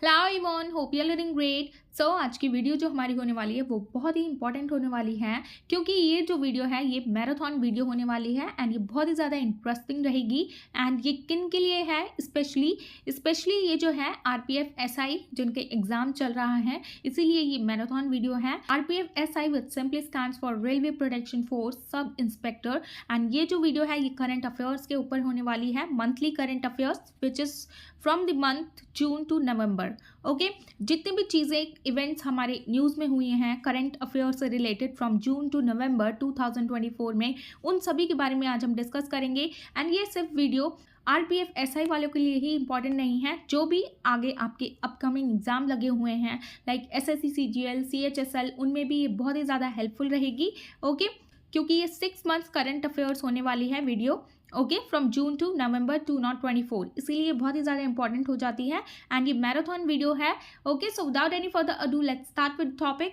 Hello everyone, hope you are doing great. So आज की video जो हमारी होने वाली है वो बहुत ही इंपॉर्टेंट होने वाली है, क्योंकि ये जो वीडियो है ये मैराथन वीडियो होने वाली है एंड ये बहुत ही ज़्यादा इंटरेस्टिंग रहेगी। एंड ये किन के लिए है? स्पेशली ये जो है आरपीएफ एसआई जिनके एग्जाम चल रहा है, इसीलिए ये मैराथन वीडियो है। RPF SI which simply stands for railway protection force sub inspector. And ये जो वीडियो है ये करंट अफेयर्स के ऊपर होने वाली है, monthly current affairs which is from the month June to November. Okay, जितनी भी चीज़ें इवेंट्स हमारे न्यूज़ में हुई हैं करंट अफेयर से related from June to November 2024 में, उन सभी के बारे में आज हम डिस्कस करेंगे। एंड ये सिर्फ वीडियो आरपीएफ एसआई वालों के लिए ही इंपॉर्टेंट नहीं है, जो भी आगे आपके अपकमिंग एग्जाम लगे हुए हैं लाइक एसएससी सीजीएल सीएचएसएल, उनमें भी ये बहुत ही ज़्यादा हेल्पफुल रहेगी। ओके, क्योंकि ये 6 मंथ्स करंट अफेयर्स होने वाली है video, okay, from June to November 2024, इसीलिए बहुत ही ज़्यादा इंपॉर्टेंट हो जाती है एंड ये मैराथन वीडियो है। Okay, so without any further ado let's start with topic.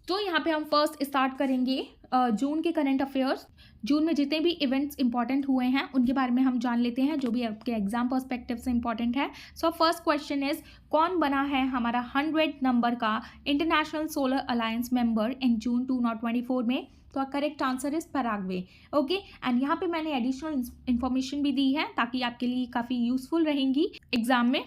तो यहाँ पे हम फर्स्ट स्टार्ट करेंगे जून के करंट अफेयर्स। जून में जितने भी इवेंट्स इंपॉर्टेंट हुए हैं उनके बारे में हम जान लेते हैं, जो भी आपके एग्जाम पर्सपेक्टिव से इंपॉर्टेंट है। सो फर्स्ट क्वेश्चन इज, कौन बना है हमारा 100 नंबर का international solar alliance member in June 2024 में? तो correct answer is Paraguay. Okay, and यहाँ पे मैंने एडिशनल इंफॉर्मेशन भी दी है ताकि आपके लिए काफ़ी यूजफुल रहेंगी एग्जाम में।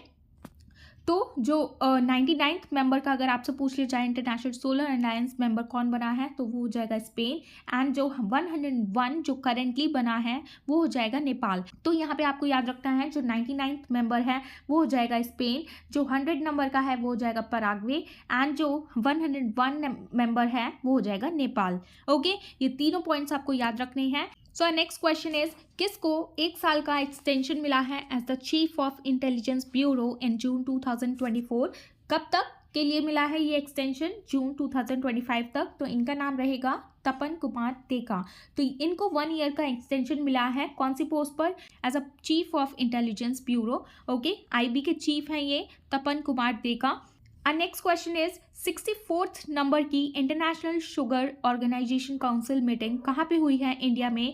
तो जो 99th मेंबर का अगर आपसे पूछ लिया जाए इंटरनेशनल सोलर अलायंस मेंबर कौन बना है, तो वो हो जाएगा स्पेन। एंड जो 101 जो करेंटली बना है वो हो जाएगा नेपाल। तो यहाँ पे आपको याद रखना है जो 99th मेंबर है वो हो जाएगा स्पेन, जो 100 नंबर का है वो हो जाएगा पराग्वे, एंड जो 101 मेंबर है वो हो जाएगा नेपाल। ओके, ये तीनों पॉइंट्स आपको याद रखने हैं। सो नेक्स्ट क्वेश्चन इज, किसको 1 साल का एक्सटेंशन मिला है as the chief of intelligence bureau in June 2024? कब तक के लिए मिला है ये एक्सटेंशन? जून 2025 तक। तो इनका नाम रहेगा तपन कुमार देका। तो इनको 1 ईयर का एक्सटेंशन मिला है, कौन सी पोस्ट पर? As a chief of intelligence bureau. Okay, IB के चीफ हैं ये Tapan Kumar Deka. Our next question is 64th number की international sugar organization council meeting कहाँ पे हुई है इंडिया में?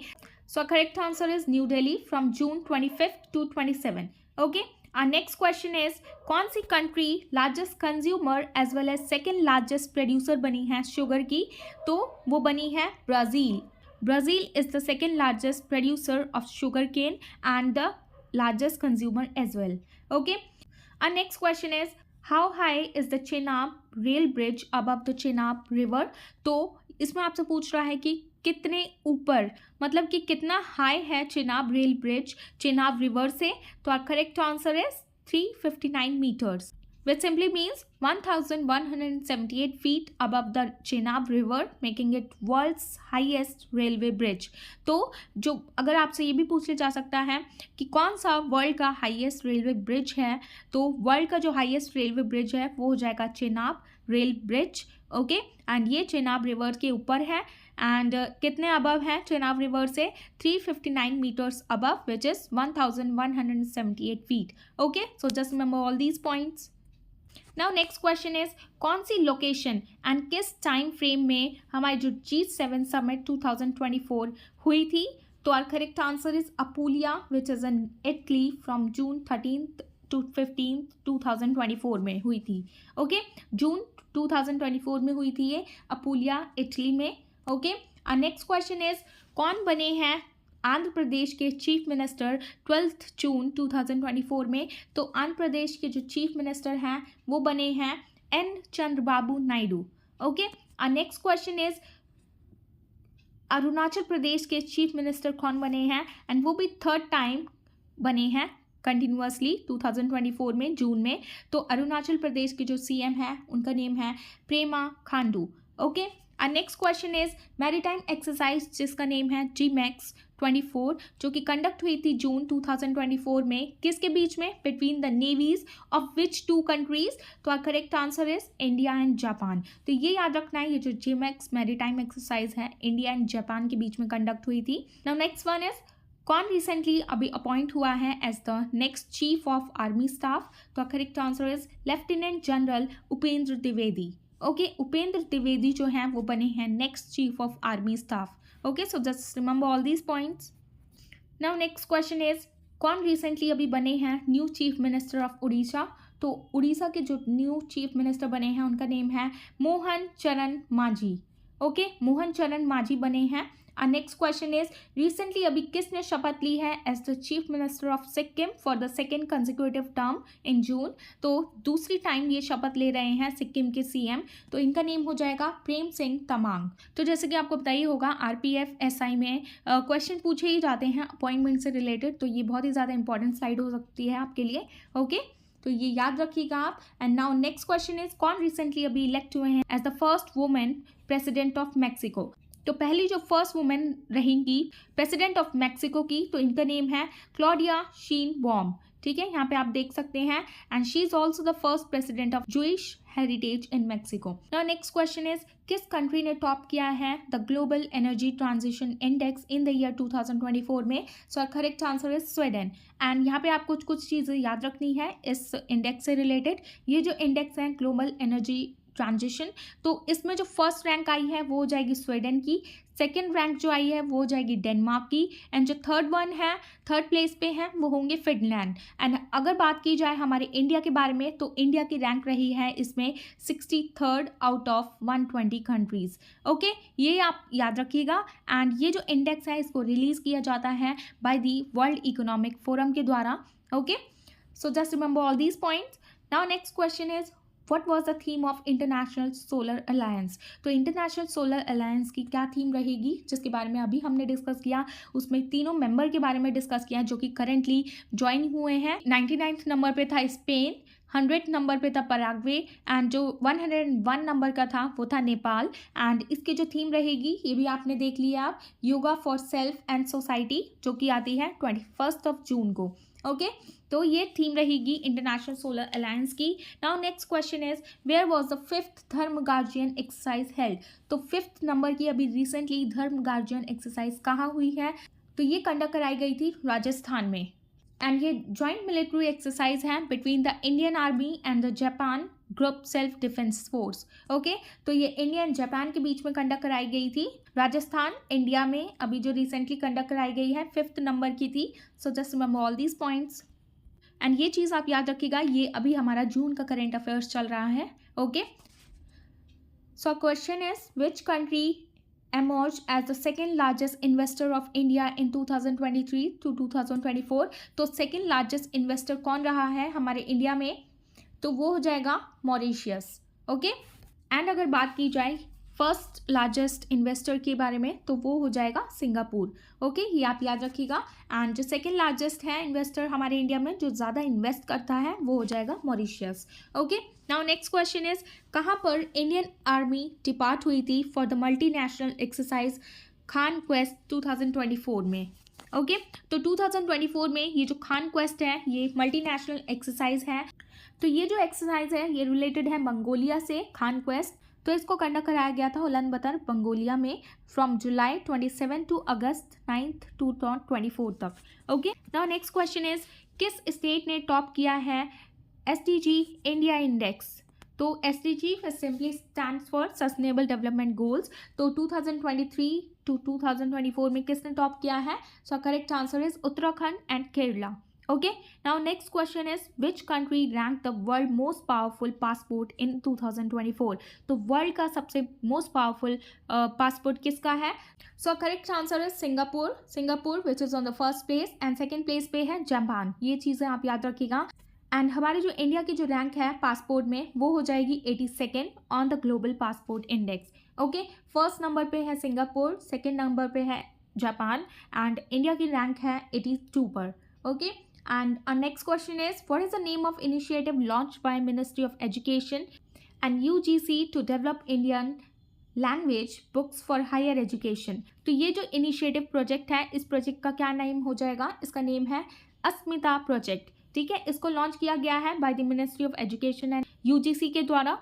So correct answer is new Delhi from June 25 to 27। Okay, our next question is, कौन सी country largest consumer as well as second largest producer बनी है शुगर की? तो वो बनी है Brazil. Brazil is the second largest producer of sugar cane and the largest consumer as well. Okay, our next question is, how high is the Chenab rail bridge above the Chenab river? तो इसमें आपसे पूछ रहा है कि कितने ऊपर, मतलब कि कितना हाई है Chenab rail bridge Chenab river से? तो correct answer is 359 meters, which simply means 1178 feet above the Chenab River, making it world's highest railway bridge। तो जो अगर आपसे ये भी पूछ लिया जा सकता है कि कौन सा वर्ल्ड का हाईएस्ट रेलवे ब्रिज है, तो वर्ल्ड का जो हाईएस्ट रेलवे ब्रिज है वो हो जाएगा Chenab rail bridge. Okay, and ये चेनाब रिवर के ऊपर है एंड कितने अबव है चेनाब रिवर से? 359 meters above, which is 1178 feet. Okay, so just remember all these points. Now next question is, कौन सी लोकेशन एंड किस टाइम फ्रेम में हमारी जो G7 समिट 2024 हुई थी? तो our correct answer is Apulia which is in Italy from June 13th to 15th 2024 में हुई थी। ओके, जून 2024 में हुई थी ये अपूलिया इटली में। ओके, नेक्स्ट क्वेश्चन इज, कौन बने हैं आंध्र प्रदेश के चीफ मिनिस्टर 12 जून 2024 में? तो आंध्र प्रदेश के जो चीफ मिनिस्टर हैं वो बने हैं N Chandrababu Naidu. Okay, next question is, Arunachal Pradesh के चीफ मिनिस्टर कौन बने हैं? एंड वो भी 3rd टाइम बने हैं कंटिन्यूअसली 2024 में जून में। तो अरुणाचल प्रदेश के जो सीएम है उनका नेम है Prema Khandu. Okay, next question is, maritime exercise जिसका नेम है GMEX 24 जो कि कंडक्ट हुई थी जून 2024 में, किसके बीच में? Between the navies of which 2 countries? तो correct answer is India and Japan. तो ये याद रखना है, ये जो GMEX मैरीटाइम एक्सरसाइज है इंडिया एंड जापान के बीच में कंडक्ट हुई थी। नाउ नेक्स्ट वन इज, कौन रिसेंटली अभी अपॉइंट हुआ है as the next chief of army staff? तो correct answer is lieutenant general Upendra Dwivedi. Okay, Upendra Dwivedi जो हैं वो बने हैं next chief of army staff. Okay, so just remember all these points. Now next question is, कौन रिसेंटली अभी बने हैं new chief minister of Orissa? तो उड़ीसा के जो न्यू चीफ मिनिस्टर बने हैं उनका नेम है मोहन चरण मांझी। ओके, मोहन चरण मांझी बने हैं। नेक्स्ट क्वेश्चन इज रिसेंटली अभी किसने शपथ ली है as the chief minister of Sikkim for the second consecutive term in June. तो दूसरी टाइम ये शपथ ले रहे हैं सिक्किम के सीएम, तो इनका नेम हो जाएगा प्रेम सिंह तमांग। तो जैसे कि आपको बताइए होगा आरपीएफ एसआई में क्वेश्चन पूछे ही जाते हैं अपॉइंटमेंट से रिलेटेड, तो ये बहुत ही ज़्यादा इंपॉर्टेंट स्लाइड हो सकती है आपके लिए। ओके, तो ये याद रखिएगा आप। And now next question is कौन रिसेंटली अभी इलेक्ट हुए हैं as the first women president of Mexico. तो पहली जो फर्स्ट वुमेन रहेंगी प्रेसिडेंट ऑफ मैक्सिको की, तो इनका नेम है क्लॉडिया शीनबॉम। ठीक है, यहाँ पे आप देख सकते हैं। And she is also the first president of Jewish heritage in Mexico. Now next question is किस कंट्री ने टॉप किया है the global energy transition index in the year 2024 में। So correct answer is Sweden. And यहाँ पे आपको कुछ चीज़ें याद रखनी है इस इंडेक्स से रिलेटेड। ये जो इंडेक्स है ग्लोबल एनर्जी ट्रांजिशन, तो इसमें जो फर्स्ट रैंक आई है वो हो जाएगी स्वीडन की, सेकंड रैंक जो आई है वो हो जाएगी डेनमार्क की, एंड जो थर्ड प्लेस पे है वो होंगे फिनलैंड। एंड अगर बात की जाए हमारे इंडिया के बारे में, तो इंडिया की रैंक रही है इसमें 63rd out of 120 countries. Okay, ये आप याद रखिएगा। एंड ये जो इंडेक्स है इसको रिलीज किया जाता है by the world economic forum के द्वारा। Okay, so just remember all these points. Now next question is What was the theme of International Solar Alliance? तो इंटरनेशनल सोलर अलायंस की क्या थीम रहेगी, जिसके बारे में अभी हमने डिस्कस किया। उसमें तीनों मेंबर के बारे में डिस्कस किया जो कि करेंटली ज्वाइन हुए हैं। 99th नंबर पे था स्पेन, 100th नंबर पे था पराग्वे, एंड जो 101 नंबर का था वो था नेपाल। एंड इसकी जो थीम रहेगी ये भी आपने देख लिया आप, yoga for self and society, जो कि आती है 21 जून को। ओके, तो ये थीम रहेगी इंटरनेशनल सोलर अलायंस की। Now next question is where was the 5th Dharma guardian exercise held. तो 5th नंबर की अभी रिसेंटली धर्म गार्जियन एक्सरसाइज कहाँ हुई है, तो ये कंडक्ट कराई गई थी राजस्थान में। एंड ये जॉइंट मिलिट्री एक्सरसाइज है between the Indian army and the Japan group self defence force. Okay, तो ये इंडिया एंड जापान के बीच में कंडक्ट कराई गई थी राजस्थान इंडिया में, अभी जो रिसेंटली कंडक्ट कराई गई है 5th नंबर की थी। सो just remember all these points. And ये चीज़ आप याद रखिएगा, ये अभी हमारा जून का करेंट अफेयर्स चल रहा है। Okay, so question is which country emerged as the second largest investor of India in 2023 to 2024। तो सेकेंड लार्जेस्ट इन्वेस्टर कौन रहा है हमारे इंडिया में, तो वो हो जाएगा मॉरिशियस। ओके, एंड अगर बात की जाए फर्स्ट लार्जेस्ट इन्वेस्टर के बारे में, तो वो हो जाएगा सिंगापुर। ओके, ये आप याद रखिएगा। एंड जो सेकेंड लार्जेस्ट है इन्वेस्टर हमारे इंडिया में, जो ज़्यादा इन्वेस्ट करता है, वो हो जाएगा Mauritius. Okay, now next question is कहाँ पर इंडियन आर्मी डिपार्ट हुई थी for the multinational exercise Khan quest 2024 में। ओके, तो 2024 में ये जो खान क्वेस्ट है ये मल्टीनेशनल एक्सरसाइज है। तो ये जो एक्सरसाइज है ये रिलेटेड है मंगोलिया से, खान क्वेस्ट। तो इसको कंडक्ट कराया गया था उलानबतर मंगोलिया में from July 27 to August 9 to 24 तक। Okay, now next question is किस स्टेट ने टॉप किया है SDG इंडिया इंडेक्स। तो SDG simply stands for sustainable development goals. तो 2023 टू 2024 में किसने टॉप किया है, so correct answer is Uttarakhand and Kerala. Okay, now next question is which country rank the world most powerful passport in 2024। तो वर्ल्ड का सबसे मोस्ट पावरफुल पासपोर्ट किसका है, so correct answer is Singapore which is on the first place, and second place पे है Japan. ये चीज़ें आप याद रखिएगा। एंड हमारे जो इंडिया की जो रैंक है पासपोर्ट में वो हो जाएगी 82nd on the global passport index. Okay, first number पे है सिंगापुर, सेकेंड नंबर पे है जापान, एंड इंडिया की रैंक है 82 पर। Okay, and next question is what is the name of initiative launch by ministry of education and UGC to develop Indian language books for higher education. तो ये जो initiative project है, इस project का क्या नेम हो जाएगा, इसका नेम है अस्मिता प्रोजेक्ट। ठीक है, इसको लॉन्च किया गया है by the ministry of education and UGC के द्वारा।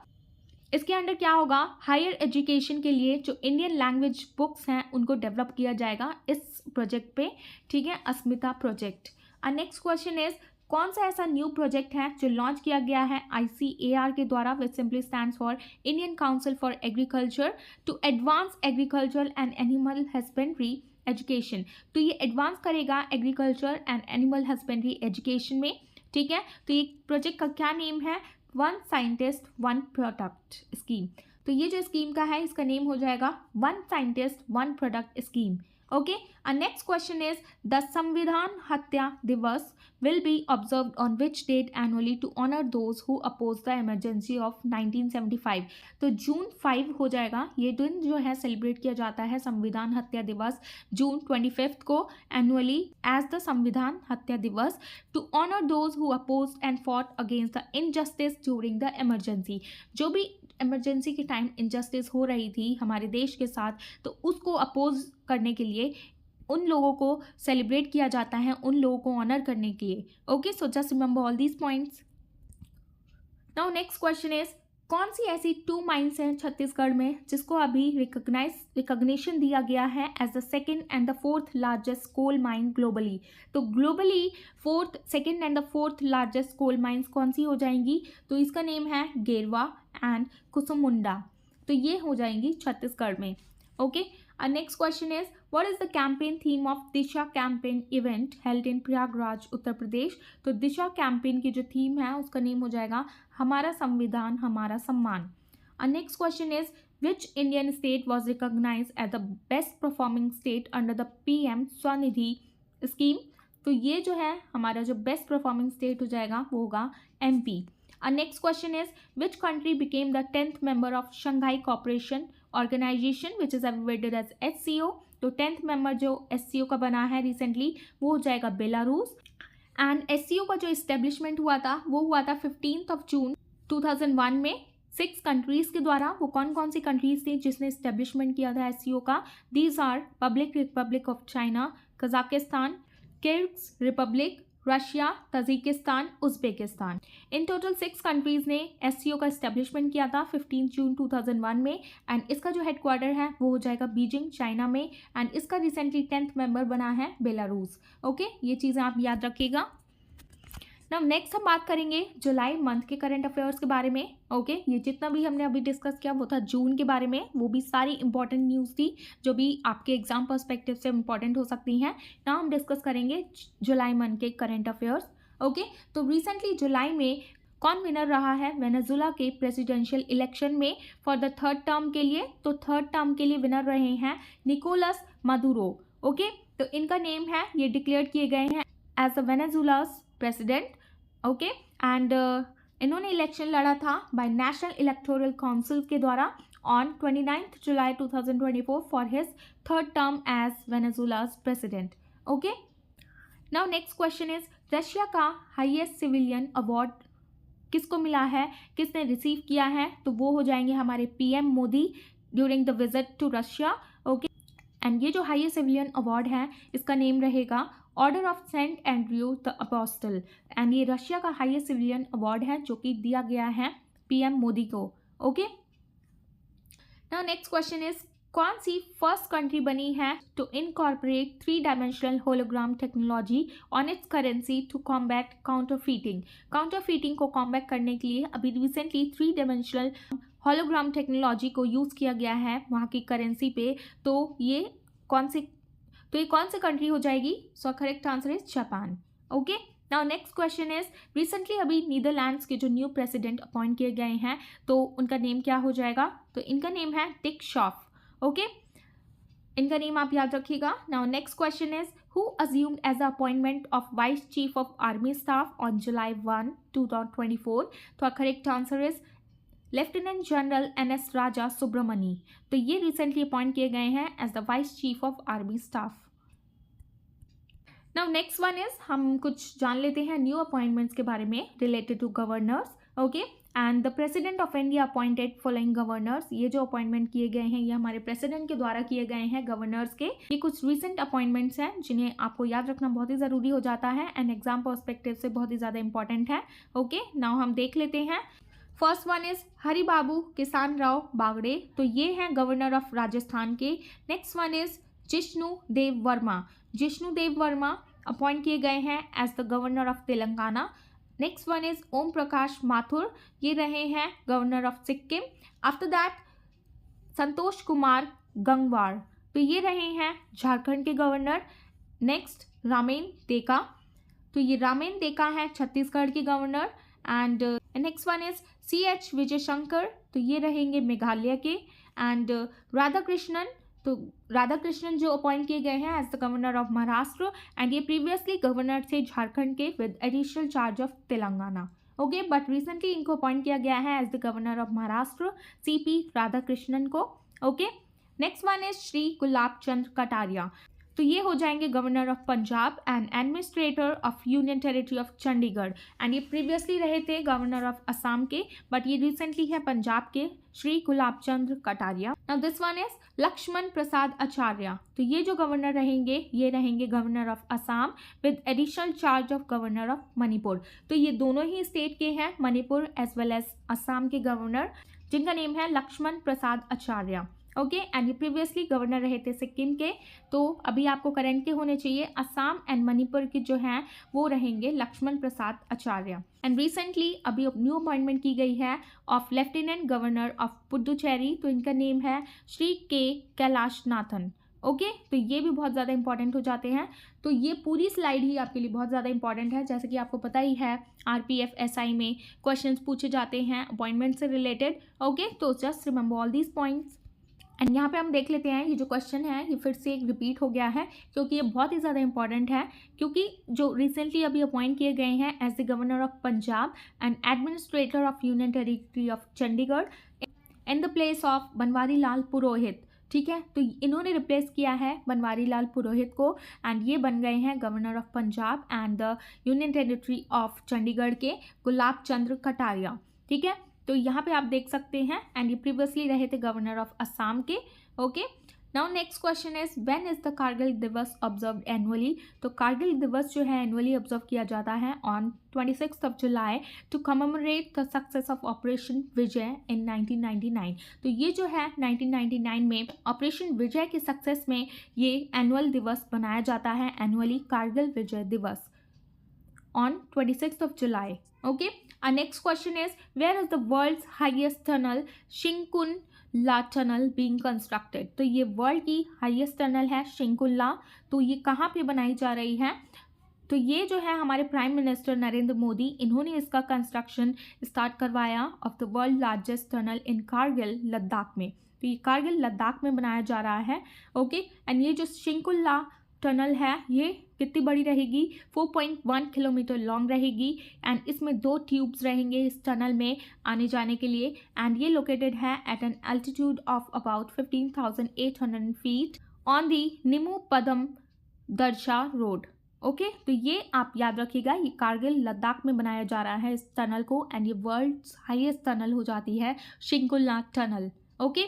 इसके अंडर क्या होगा, हायर एजुकेशन के लिए जो इंडियन लैंग्वेज बुक्स हैं उनको डेवलप किया जाएगा इस प्रोजेक्ट पे। ठीक है, अस्मिता प्रोजेक्ट। और नेक्स्ट क्वेश्चन इज कौन सा ऐसा न्यू प्रोजेक्ट है जो लॉन्च किया गया है ICAR के द्वारा, which simply stands for Indian council for agriculture to advance agriculture and animal husbandry education. तो ये एडवांस करेगा agriculture and animal husbandry education में। ठीक है। तो ये प्रोजेक्ट का क्या नेम है? One scientist one product scheme. तो ये जो स्कीम का है इसका नेम हो जाएगा one scientist one product scheme. Okay, next question is the Samvidhan Hatya दिवस will be observed on which date annually to honor those who opposed the emergency of 1975। तो जून 5 हो जाएगा, ये दिन जो है सेलिब्रेट किया जाता है संविधान हत्या दिवस जून 25 को annually as the Samvidhan Hatya Diwas to honour those who opposed and fought against the injustice during the emergency. जो भी इमरजेंसी के टाइम इनजस्टिस हो रही थी हमारे देश के साथ, तो उसको अपोज करने के लिए उन लोगों को सेलिब्रेट किया जाता है, उन लोगों को ऑनर करने के लिए। Okay, so just remember all these points. Now next question is कौन सी ऐसी 2 माइंस हैं छत्तीसगढ़ में जिसको अभी रिकॉग्निशन दिया गया है as the second and the fourth largest coal mine globally. तो globally second and the fourth largest coal mines कौन सी हो जाएंगी? तो इसका नेम है गेरवा एंड कुसुमुंडा। तो ये हो जाएंगी छत्तीसगढ़ में। Okay, next question is what is the campaign theme of Disha campaign event held in Prayagraj Uttar Pradesh. तो दिशा कैंपेन की जो थीम है उसका नेम हो जाएगा हमारा संविधान हमारा सम्मान। Next question is which Indian state was recognise as the best performing state under the PM Svanidhi scheme. तो ये जो है हमारा जो बेस्ट परफॉर्मिंग स्टेट हो जाएगा वो होगा MP। Next question is which country became the 10th member of Shanghai cooperation organisation which is abbreviated as SCO। तो 10th मेंबर जो SCO का बना है रिसेंटली वो हो जाएगा बेलारूस। एंड SCO का जो इस्टेब्लिशमेंट हुआ था वो हुआ था 15 जून 2001 में 6 कंट्रीज़ के द्वारा। वो कौन कौन सी कंट्रीज़ थी जिसने इस्टेब्लिशमेंट किया था SCO का? These are public republic of China, Kazakhstan, Kyrgyz republic, Russia, Tajikistan, Uzbekistan. In total 6 countries ने SCO का इस्टेब्लिशमेंट किया था 15 जून 2001 में। एंड इसका जो हेडक्वार्टर है वो हो जाएगा बीजिंग चाइना में। एंड इसका रिसेंटली 10th मेंबर बना है बेलारूस। ओके, ये चीज़ें आप याद रखिएगा। नाउ नेक्स्ट हम बात करेंगे जुलाई मंथ के करंट अफेयर्स के बारे में। ओके, ये जितना भी हमने अभी डिस्कस किया वो था जून के बारे में, वो भी सारी इंपॉर्टेंट न्यूज़ थी जो भी आपके एग्जाम पर्सपेक्टिव से इंपॉर्टेंट हो सकती हैं। नाउ हम डिस्कस करेंगे जुलाई मंथ के करंट अफेयर्स। ओके, तो रिसेंटली जुलाई में कौन विनर रहा है वेनेजुला के प्रेसिडेंशियल इलेक्शन में फॉर द 3rd टर्म के लिए? तो 3rd टर्म के लिए विनर रहे हैं निकोलस मदुरो। ओके, तो इनका नेम है, ये डिक्लेयर किए गए हैं as the Venezuela's president. Okay, and इन्होंने इलेक्शन लड़ा था बाय नेशनल इलेक्टोरल काउंसिल के द्वारा on 29 July 2024 for his 3rd term as Venezuela's president. Okay, now next question is Russia का हाईएस्ट सिविलियन अवार्ड किसको मिला है, किसने रिसीव किया है? तो वो हो जाएंगे हमारे PM Modi during the visit to Russia. Okay, and ये जो हाईएस्ट सिविलियन अवार्ड है इसका नेम रहेगा Order of Saint Andrew the Apostle. And ये रशिया का हाईएस्ट सिविलियन अवार्ड है जो कि दिया गया है PM मोदी को। Okay, now next question is कौन सी फर्स्ट कंट्री बनी है to incorporate 3-dimensional hologram technology on its currency to combat counterfeiting. Counterfeiting को कॉम्बैट करने के लिए अभी रिसेंटली 3-dimensional होलोग्राम टेक्नोलॉजी को यूज़ किया गया है वहाँ की करेंसी पे। तो ये कौन सी कंट्री हो जाएगी? सो correct answer is Japan. Okay, now next question is recently अभी नीदरलैंड्स के जो न्यू प्रेसिडेंट अपॉइंट किए गए हैं तो उनका नेम क्या हो जाएगा? तो इनका नेम है डिक शॉफ। ओके, इनका नेम आप याद रखिएगा। Now next question is who assumed as the appointment of vice chief of army staff on July 1, 2024। तो correct answer is lieutenant general NS Raja Subramani. तो ये रिसेंटली अपॉइंट किए गए हैं as the vice chief of army staff. Now next one is हम कुछ जान लेते हैं न्यू अपॉइंटमेंट्स के बारे में related to governors. Okay, and the president of India appointed following governors. ये जो अपॉइंटमेंट किए गए हैं ये हमारे प्रेसिडेंट के द्वारा किए गए हैं गवर्नर्स के। ये कुछ रिसेंट अपॉइंटमेंट्स हैं जिन्हें आपको याद रखना बहुत ही ज़रूरी हो जाता है एंड एग्जाम पर्सपेक्टिव से बहुत ही ज़्यादा इंपॉर्टेंट है। ओके, नाउ हम देख लेते हैं। फर्स्ट वन इज हरिबाबू किसान राव बागड़े। तो ये हैं गवर्नर ऑफ राजस्थान के। Next one is Jishnu Dev Varma. Jishnu Dev Varma appoint किए गए हैं as the governor of Telangana. Next one is Om Prakash Mathur, ये रहे हैं governor of Sikkim. After that Santosh Kumar Gangwar, तो ये रहे हैं झारखंड के गवर्नर। नेक्स्ट रामेन तेका, तो ये रामेन डेका है छत्तीसगढ़ के governor. And next one is CH Vijay Shankar, तो ये रहेंगे मेघालय के। एंड राधाकृष्णन, तो राधाकृष्णन जो अपॉइंट किए गए हैं as the governor of Maharashtra, and ये प्रीवियसली गवर्नर थे झारखंड के with additional charge of Telangana. Okay, but recently इनको अपॉइंट किया गया है as the governor of Maharashtra, CP Radhakrishnan को। Okay, next one is Shri Gulab Chandra Kataria, तो ये हो जाएंगे governor of Punjab and administrator of union territory of Chandigarh. And ये प्रीवियसली रहे थे गवर्नर ऑफ असम के, बट ये रिसेंटली है पंजाब के, Shri Gulab Chandra Kataria. Now this one is Lakshman Prasad Acharya, तो ये जो गवर्नर रहेंगे ये रहेंगे governor of Assam with additional charge of governor of Manipur. तो ये दोनों ही स्टेट के हैं, Manipur as well as Assam के गवर्नर, जिनका नेम है लक्ष्मण प्रसाद आचार्य। ओके, एंड ये प्रीवियसली गवर्नर रहे थे सिक्किम के, तो अभी आपको करंट के होने चाहिए असम एंड मणिपुर के जो हैं वो रहेंगे लक्ष्मण प्रसाद आचार्य। एंड रिसेंटली अभी न्यू अपॉइंटमेंट की गई है of lieutenant governor of Puducherry, तो इनका नेम है श्री के कैलाश नाथन। ओके, तो ये भी बहुत ज़्यादा इंपॉर्टेंट हो जाते हैं। तो ये पूरी स्लाइड ही आपके लिए बहुत ज़्यादा इंपॉर्टेंट है, जैसे कि आपको पता ही है RPF SI में क्वेश्चंस पूछे जाते हैं अपॉइंटमेंट से रिलेटेड। ओके, तो just remember all these points. And यहाँ पे हम देख लेते हैं ये जो क्वेश्चन है ये फिर से एक रिपीट हो गया है, क्योंकि ये बहुत ही ज़्यादा इंपॉर्टेंट है, क्योंकि जो रिसेंटली अभी अपॉइंट किए गए हैं as the governor of Punjab and administrator of union territory of Chandigarh in the place of Banwari Lal Purohit, ठीक है, तो इन्होंने रिप्लेस किया है बनवारी लाल पुरोहित को, एंड ये बन गए हैं governor of Punjab and the union territory of Chandigarh के गुलाब चंद्र कटारिया। ठीक है, तो यहाँ पे आप देख सकते हैं, एंड ये प्रीवियसली रहे थे गवर्नर ऑफ असम के। Okay, now next question is when is the Kargil दिवस ऑब्जर्व एनुअली, तो कारगिल दिवस जो है एनुअली ऑब्जर्व किया जाता है on 26 July to commemorate the success of operation Vijay in 1999। तो ये जो है 1999 में ऑपरेशन विजय के सक्सेस में ये एनुअल दिवस बनाया जाता है, एनुअली कारगिल विजय दिवस on 26th of July. Okay, our next question is where is the world's highest tunnel Shingkunla tunnel being constructed? तो ये वर्ल्ड की हाईएस्ट टनल है शिंकुल्ला, तो ये कहाँ पे बनाई जा रही है? तो ये जो है हमारे प्राइम मिनिस्टर नरेंद्र मोदी, इन्होंने इसका कंस्ट्रक्शन स्टार्ट करवाया of the world largest tunnel इन कारगिल लद्दाख में। तो ये कारगिल लद्दाख में बनाया जा रहा है। ओके, एंड ये जो शिंकुल्ला टनल है ये कितनी बड़ी रहेगी? 4.1 किलोमीटर लॉन्ग रहेगी, एंड इसमें 2 ट्यूब्स रहेंगे इस टनल में आने जाने के लिए, एंड ये लोकेटेड है at an altitude of about 15,800 feet on the Nimu Padam Darcha road. Okay, तो ये आप याद रखिएगा, ये कारगिल लद्दाख में बनाया जा रहा है इस टनल को, एंड ये वर्ल्ड्स हाईएस्ट टनल हो जाती है Shinkula tunnel. Okay,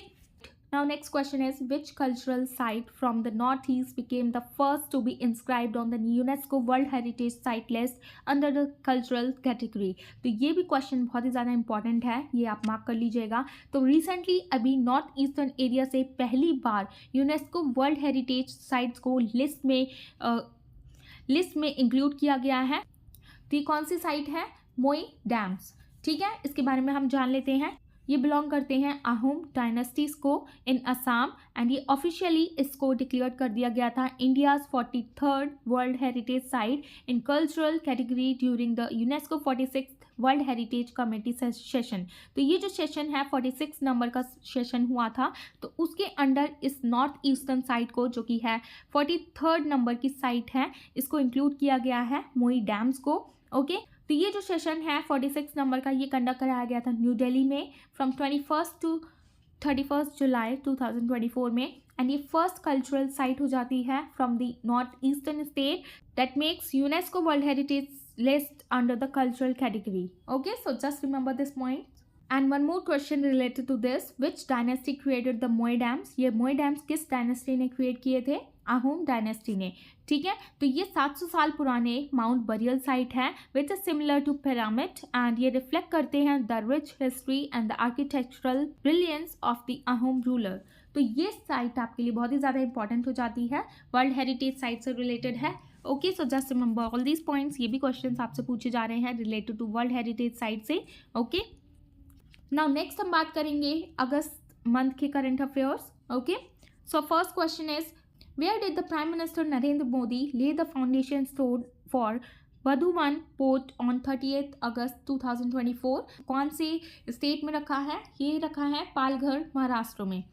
now next question is which cultural site from the northeast became the first to be inscribed on the UNESCO World Heritage Site list under the cultural category? तो ये भी question बहुत ही ज़्यादा important है, ये आप mark कर लीजिएगा। तो रिसेंटली अभी नॉर्थ ईस्टर्न एरिया से पहली बार यूनेस्को वर्ल्ड हेरिटेज साइट्स को लिस्ट में इंक्लूड किया गया है। तो ये कौन सी साइट है? मोई डैम्स। ठीक है, इसके बारे में हम जान लेते हैं। ये बिलोंग करते हैं अहोम डायनेस्टीज को इन असम, एंड ये ऑफिशियली इसको डिक्लेयर कर दिया गया था India's 43rd world heritage site in cultural category during the UNESCO 46th world heritage committee session. तो ये जो सेशन है 46 नंबर का सेशन हुआ था, तो उसके अंडर इस नॉर्थ ईस्टर्न साइट को, जो कि है 43rd नंबर की साइट है, इसको इंक्लूड किया गया है मोई डैम्स को। ओके, तो ये जो सेशन है 46 नंबर का ये कंडक्ट कराया गया था न्यू दिल्ली में फ्रॉम 21 टू 31 जुलाई 2024 में, एंड ये फर्स्ट कल्चरल साइट हो जाती है from the north eastern state that makes UNESCO world heritage list under the cultural category. Okay, so just remember this point. And one more question related to this, which dynasty created the Moidams? ये मोई dams किस dynasty ने create किए थे? Ahom dynasty ने। ठीक है, तो ये 700 साल पुराने माउंट बरियल साइट है which is similar to pyramid, and ये रिफ्लेक्ट करते हैं the rich history and the architectural brilliance of the Ahom ruler. तो ये साइट आपके लिए बहुत ही ज़्यादा इंपॉर्टेंट हो जाती है, वर्ल्ड हेरिटेज साइट से रिलेटेड है। Okay, so just remember all these points. ये भी क्वेश्चन आपसे पूछे जा रहे हैं related to world heritage site से। ओके, नाउ नेक्स्ट हम बात करेंगे अगस्त मंथ के current affairs. Okay, so first question is where did the Prime Minister Narendra Modi lay the foundation stone for Vadhavan port on 30 August 2024। कौन से state में रखा है? ये रखा है पालघर, महाराष्ट्र में।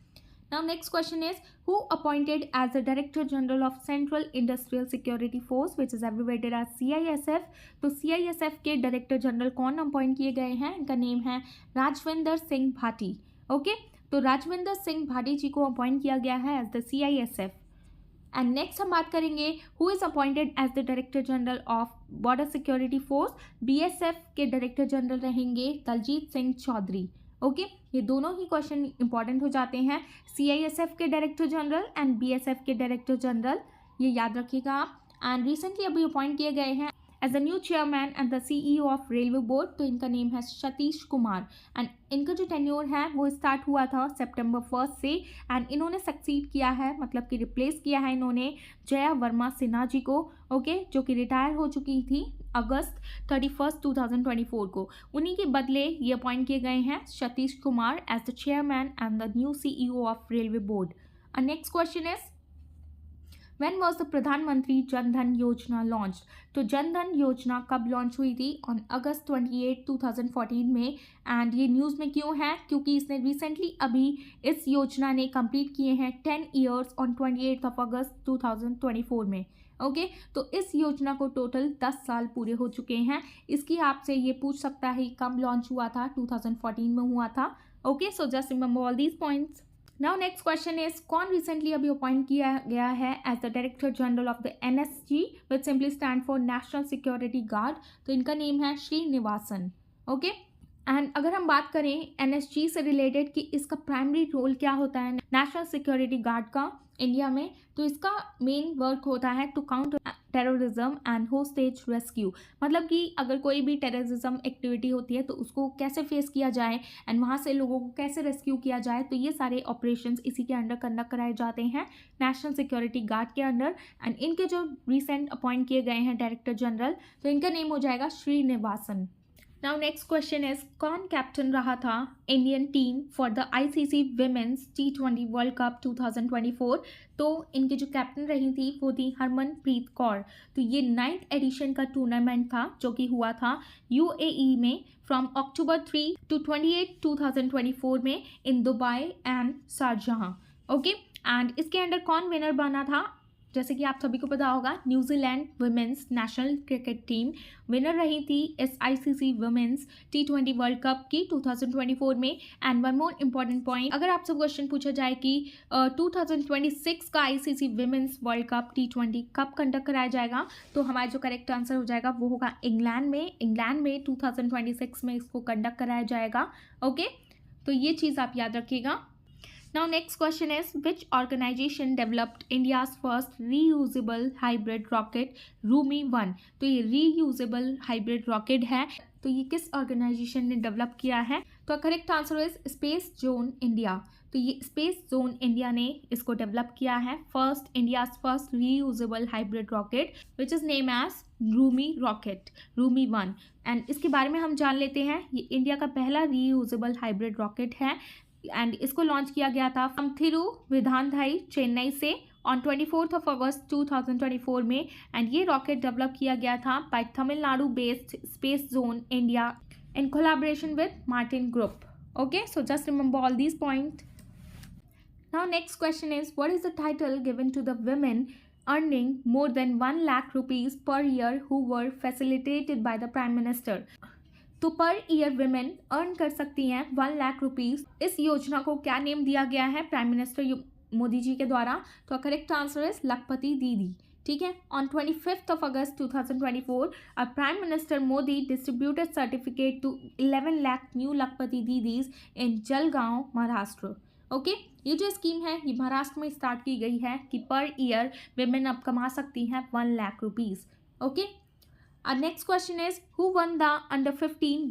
Now next question is, who appointed as the Director General of Central Industrial Security Force, which is abbreviated as CISF? तो CISF के डायरेक्टर जनरल कौन अपॉइंट किए गए हैं? इनका नेम है राजविंदर सिंह भाटी। ओके, तो राजविंदर सिंह भाटी जी को अपॉइंट किया गया है as the CISF। And next हम बात करेंगे who is appointed as the director general of border security force. BSF के डायरेक्टर जनरल रहेंगे दलजीत सिंह चौधरी। ओके, ये दोनों ही क्वेश्चन इंपॉर्टेंट हो जाते हैं, CISF के डायरेक्टर जनरल एंड BSF के डायरेक्टर जनरल, ये याद रखिएगा आप। एंड रिसेंटली अभी अपॉइंट किए गए हैं as the new chairman and the CEO of railway board. तो इनका नेम है सतीश कुमार एंड इनका जो टेन्योर है वो स्टार्ट हुआ था September 1 से एंड इन्होंने सक्सीड किया है, मतलब कि रिप्लेस किया है इन्होंने जया वर्मा सिन्हा जी को। ओके, जो कि रिटायर हो चुकी थी अगस्त 31, 2024 को। उन्हीं के बदले ये अपॉइंट किए गए हैं Satish Kumar as the chairman and the new CEO of railway board. Next question is, When was the प्रधानमंत्री जन धन योजना लॉन्च? तो जन धन योजना कब लॉन्च हुई थी? ऑन अगस्त 28, 2014 में। एंड ये न्यूज़ में क्यों है? क्योंकि इसने रिसेंटली अभी इस योजना ने कंप्लीट किए हैं 10 ईयर्स ऑन 28 अगस्त 2024 में। ओके, तो इस योजना को टोटल 10 साल पूरे हो चुके हैं। इसकी आपसे ये पूछ सकता है कब लॉन्च हुआ था? 2014 में हुआ था। Okay, so just remember all these points. Now next question is, कौन रिसेंटली अभी अपॉइंट किया गया है as the director general of the NSG which simply stand for national security guard? तो इनका नेम है श्रीनिवासन। ओके, एंड अगर हम बात करें NSG से रिलेटेड कि इसका प्राइमरी रोल क्या होता है नेशनल सिक्योरिटी गार्ड का इंडिया में, तो इसका मेन वर्क होता है to counter terrorism and hostage rescue. मतलब कि अगर कोई भी टेररिज्म एक्टिविटी होती है तो उसको कैसे फेस किया जाए एंड वहाँ से लोगों को कैसे रेस्क्यू किया जाए, तो ये सारे ऑपरेशंस इसी के अंडर कंडक्ट कराए जाते हैं नेशनल सिक्योरिटी गार्ड के अंडर। एंड इनके जो रिसेंट अपॉइंट किए गए हैं डायरेक्टर जनरल, तो इनका नेम हो जाएगा Srinivasan. Now next question is, कौन कैप्टन रहा था Indian team for the ICC women's T20 World cup 2024? तो इनकी जो कैप्टन रही थी वो थी हरमनप्रीत कौर। तो ये 9th एडिशन का टूर्नामेंट था जो कि हुआ था UAE में फ्रॉम October 3 to 28, 2024 में in Dubai and Sharjah. Okay, and इसके अंडर कौन विनर बना था? जैसे कि आप सभी को पता होगा, New Zealand women's national cricket team winner रही थी इस ICC women's T20 World cup की 2024 में। And one more important point, अगर आपसे क्वेश्चन पूछा जाए कि 2026 का ICC women's world cup T20 कब कंडक्ट कराया जाएगा, तो हमारा जो करेक्ट आंसर हो जाएगा वो होगा इंग्लैंड में 2026 में इसको कंडक्ट कराया जाएगा। ओके, तो ये चीज़ आप याद रखिएगा। Now next question is, which organization developed India's first reusable hybrid rocket Rumi-1? तो ये reusable hybrid rocket है, तो ये किस ऑर्गेनाइजेशन ने डेवलप किया है? तो correct answer is space zone India. तो ये स्पेस जोन इंडिया ने इसको डेवलप किया है, India's first reusable hybrid rocket which is name as Rhumi rocket, Rumi-1। And इसके बारे में हम जान लेते हैं। ये इंडिया का पहला रीयूजेबल हाइब्रिड रॉकेट है एंड इसको लॉन्च किया गया था फ्रॉम थिरुविधानथाई, चेन्नई से ऑन 24 अगस्त 2024 में। एंड ये रॉकेट डेवलप किया गया था by Tamil Nadu based space zone India in collaboration with Martin group. Okay, so just remember all these point. Now next question is, what is the title given to the women earning more than 1 lakh rupees per year who were facilitated by the Prime Minister? तो per year women earn कर सकती हैं 1 lakh rupees. इस योजना को क्या name दिया गया है प्राइम मिनिस्टर मोदी जी के द्वारा? तो करेक्ट आंसर इज लखपति दीदी। ठीक है, on 25 August 2024 prime minister Modi distributed certificate to 11 lakh new Lakhpati Didis in Jalgaon, Maharashtra. Okay, ये जो स्कीम है ये महाराष्ट्र में स्टार्ट की गई है कि पर ईयर विमेन अब कमा सकती हैं 1 lakh rupees. Okay, our next question is, who won the under 15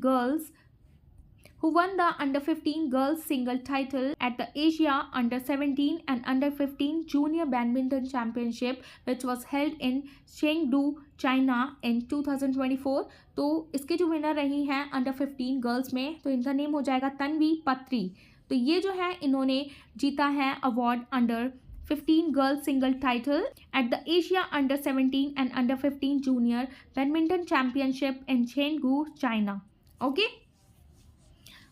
girls single title at the Asia under 17 and under 15 junior badminton championship which was held in Chengdu, China in 2024? तो इसके जो winner रही हैं under 15 girls में, तो इनका name हो जाएगा तन्वी पत्री। तो ये जो है इन्होंने जीता है award under 15 girls single title at the Asia Under 17 and Under 15 Junior Badminton Championship in Chengdu, China. Okay.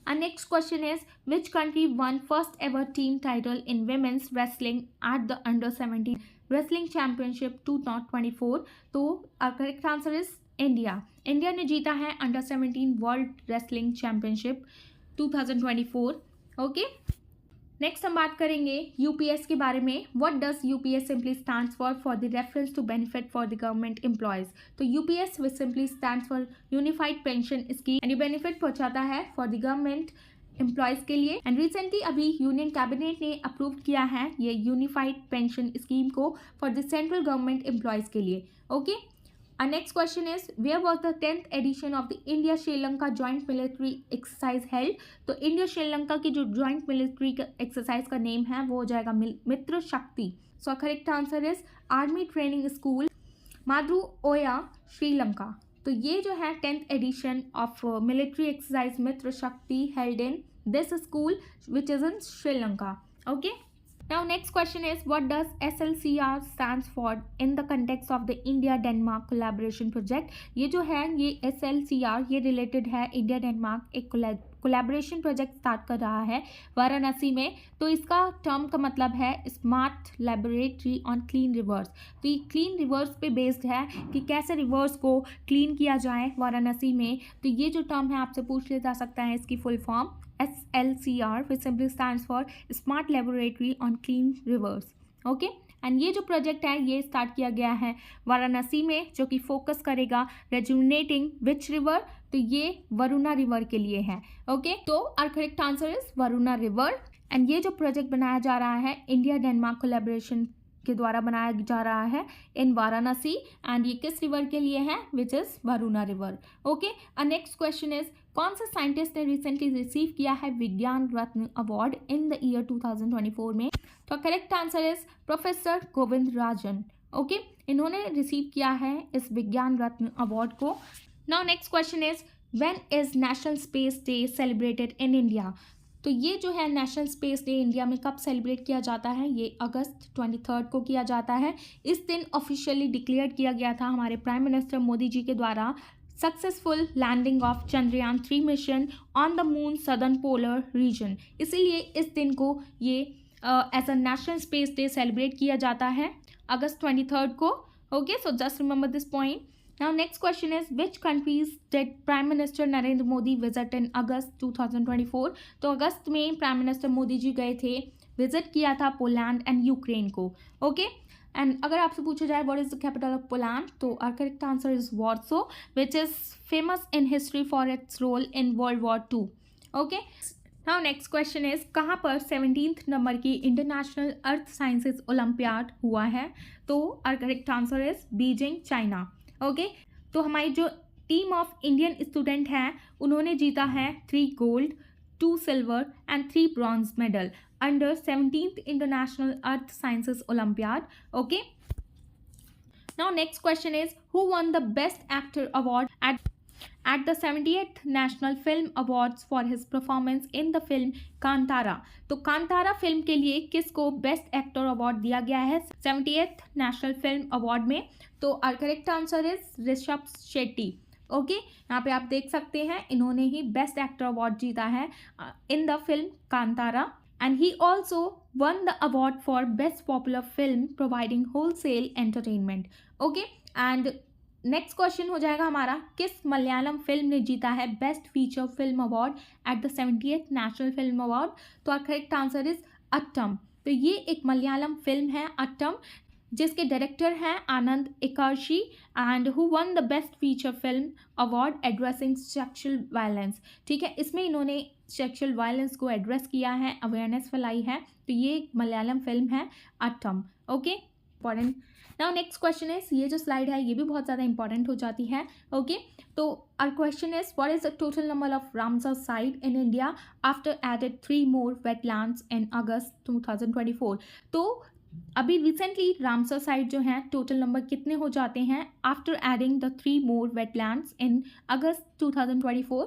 Our next question is, which country won first ever team title in women's wrestling at the Under 17 Wrestling Championship 2024? तो our correct answer is India. India ने जीता है under 17 world wrestling championship 2024. Okay. Next हम बात करेंगे UPS के बारे में. What does UPS simply stands for the reference to benefit for the government employees. तो UPS which simply stands for unified pension scheme and ये बेनिफिट पहुंचाता है फॉर द गवर्नमेंट एम्प्लॉयज के लिए. एंड रिसेंटली अभी यूनियन कैबिनेट ने approve किया है ये यूनिफाइड पेंशन स्कीम को for the central government employees के लिए. Okay. Our next question is, where was the 10th edition of the India Sri Lanka joint military exercise held? तो India Sri Lanka की जो joint military exercise का name है वो हो जाएगा मित्र शक्ति. So correct answer is Army Training School माद्रू ओया श्रीलंका. तो ये जो है 10th edition of military exercise मित्र शक्ति held in this school which is in Sri Lanka. Okay. Now next question is, what does SLCR stands for in the context of the India Denmark collaboration project? ये जो है ये SLCR ये related है India Denmark एक collaboration project start कर रहा है वाराणसी में. तो इसका टर्म का मतलब है smart laboratory on clean reverse. तो ये क्लीन रिवर्स पे बेस्ड है कि कैसे रिवर्स को क्लीन किया जाए वाराणसी में. तो ये जो टर्म है आपसे पूछ लिया जा सकता है इसकी full form SLCR which simply stands for Smart Laboratory on Clean Rivers. Okay. And ये जो प्रोजेक्ट है ये स्टार्ट किया गया है वाराणसी में जो कि फोकस करेगा रेजुनेटिंग विच रिवर. तो ये वरुणा रिवर के लिए है. ओके. तो our correct answer is Varuna river. And ये जो प्रोजेक्ट बनाया जा रहा है इंडिया डेनमार्क कोलैबोरेशन के द्वारा बनाया जा रहा है इन वाराणसी. एंड ये किस रिवर के लिए है which is Varuna river. Okay. Next question is, कौन सा साइंटिस्ट ने रिसेंटली रिसीव किया है विज्ञान रत्न अवार्ड इन द ईयर 2024 में? तो correct answer is professor Govind Rajan. Okay. इन्होंने रिसीव किया है इस विज्ञान रत्न अवार्ड को. Now next question is, when is national space day celebrated in India? तो ये जो है नेशनल स्पेस डे इंडिया में कब सेलिब्रेट किया जाता है? ये अगस्त 23 को किया जाता है. इस दिन ऑफिशियली डिक्लेयर किया गया था हमारे प्राइम मिनिस्टर मोदी जी के द्वारा successful landing of Chandrayaan 3 mission on the moon southern polar region. इसीलिए इस दिन को ये as a national space day celebrate किया जाता है अगस्त 23 को. Okay. So just remember this point. Now next question is, which countries did Prime Minister Narendra Modi visit in August 2024? तो अगस्त में प्राइम मिनिस्टर मोदी जी गए थे, विजिट किया था पोलैंड एंड यूक्रेन को. ओके. एंड अगर आपसे पूछा जाए what is the capital of Poland, तो our correct answer is Warsaw which is famous in history for its role in world war 2. Okay. Now next question is, कहाँ पर 17th number की international अर्थ sciences olympiad हुआ है? तो our correct answer is Beijing, China. Okay. तो हमारी जो team of Indian student हैं उन्होंने जीता है 3 gold 2 silver and 3 bronze medal under 17th international earth sciences olympiad. Okay. Now next question is, who won the best actor award at the 78th National Film Awards for his performance in the film Kantara? तो Kantara film के लिए किसको best actor award दिया गया है 78th national film award में? तो our correct answer is Rishab Shetty. Okay. यहाँ पे आप देख सकते हैं इन्होंने ही बेस्ट एक्टर अवार्ड जीता है in the film Kantara. And he also one the award for best popular film providing wholesale entertainment. Okay. And next question हो जाएगा हमारा, किस मलयालम फिल्म ने जीता है best feature film award at the 70th national film award? तो our correct answer is Attam. तो ये एक मलयालम फिल्म है अट्टम जिसके डायरेक्टर हैं Anand Ekarshi and who won the best feature film award addressing sexual violence. ठीक है. इसमें इन्होंने सेक्शुअल वायलेंस को एड्रेस किया है, अवेयरनेस फैलाई है. तो ये एक मलयालम फिल्म है Aattam. Okay. Important. Now next question is, ये जो स्लाइड है ये भी बहुत ज़्यादा इंपॉर्टेंट हो जाती है. ओके. तो our question is, what is the total number of Ramsar site in India after added 3 more wetlands in August 2024? तो अभी रिसेंटली रामसर साइट जो है टोटल नंबर कितने हो जाते हैं after adding the 3 more wetlands in August 2024?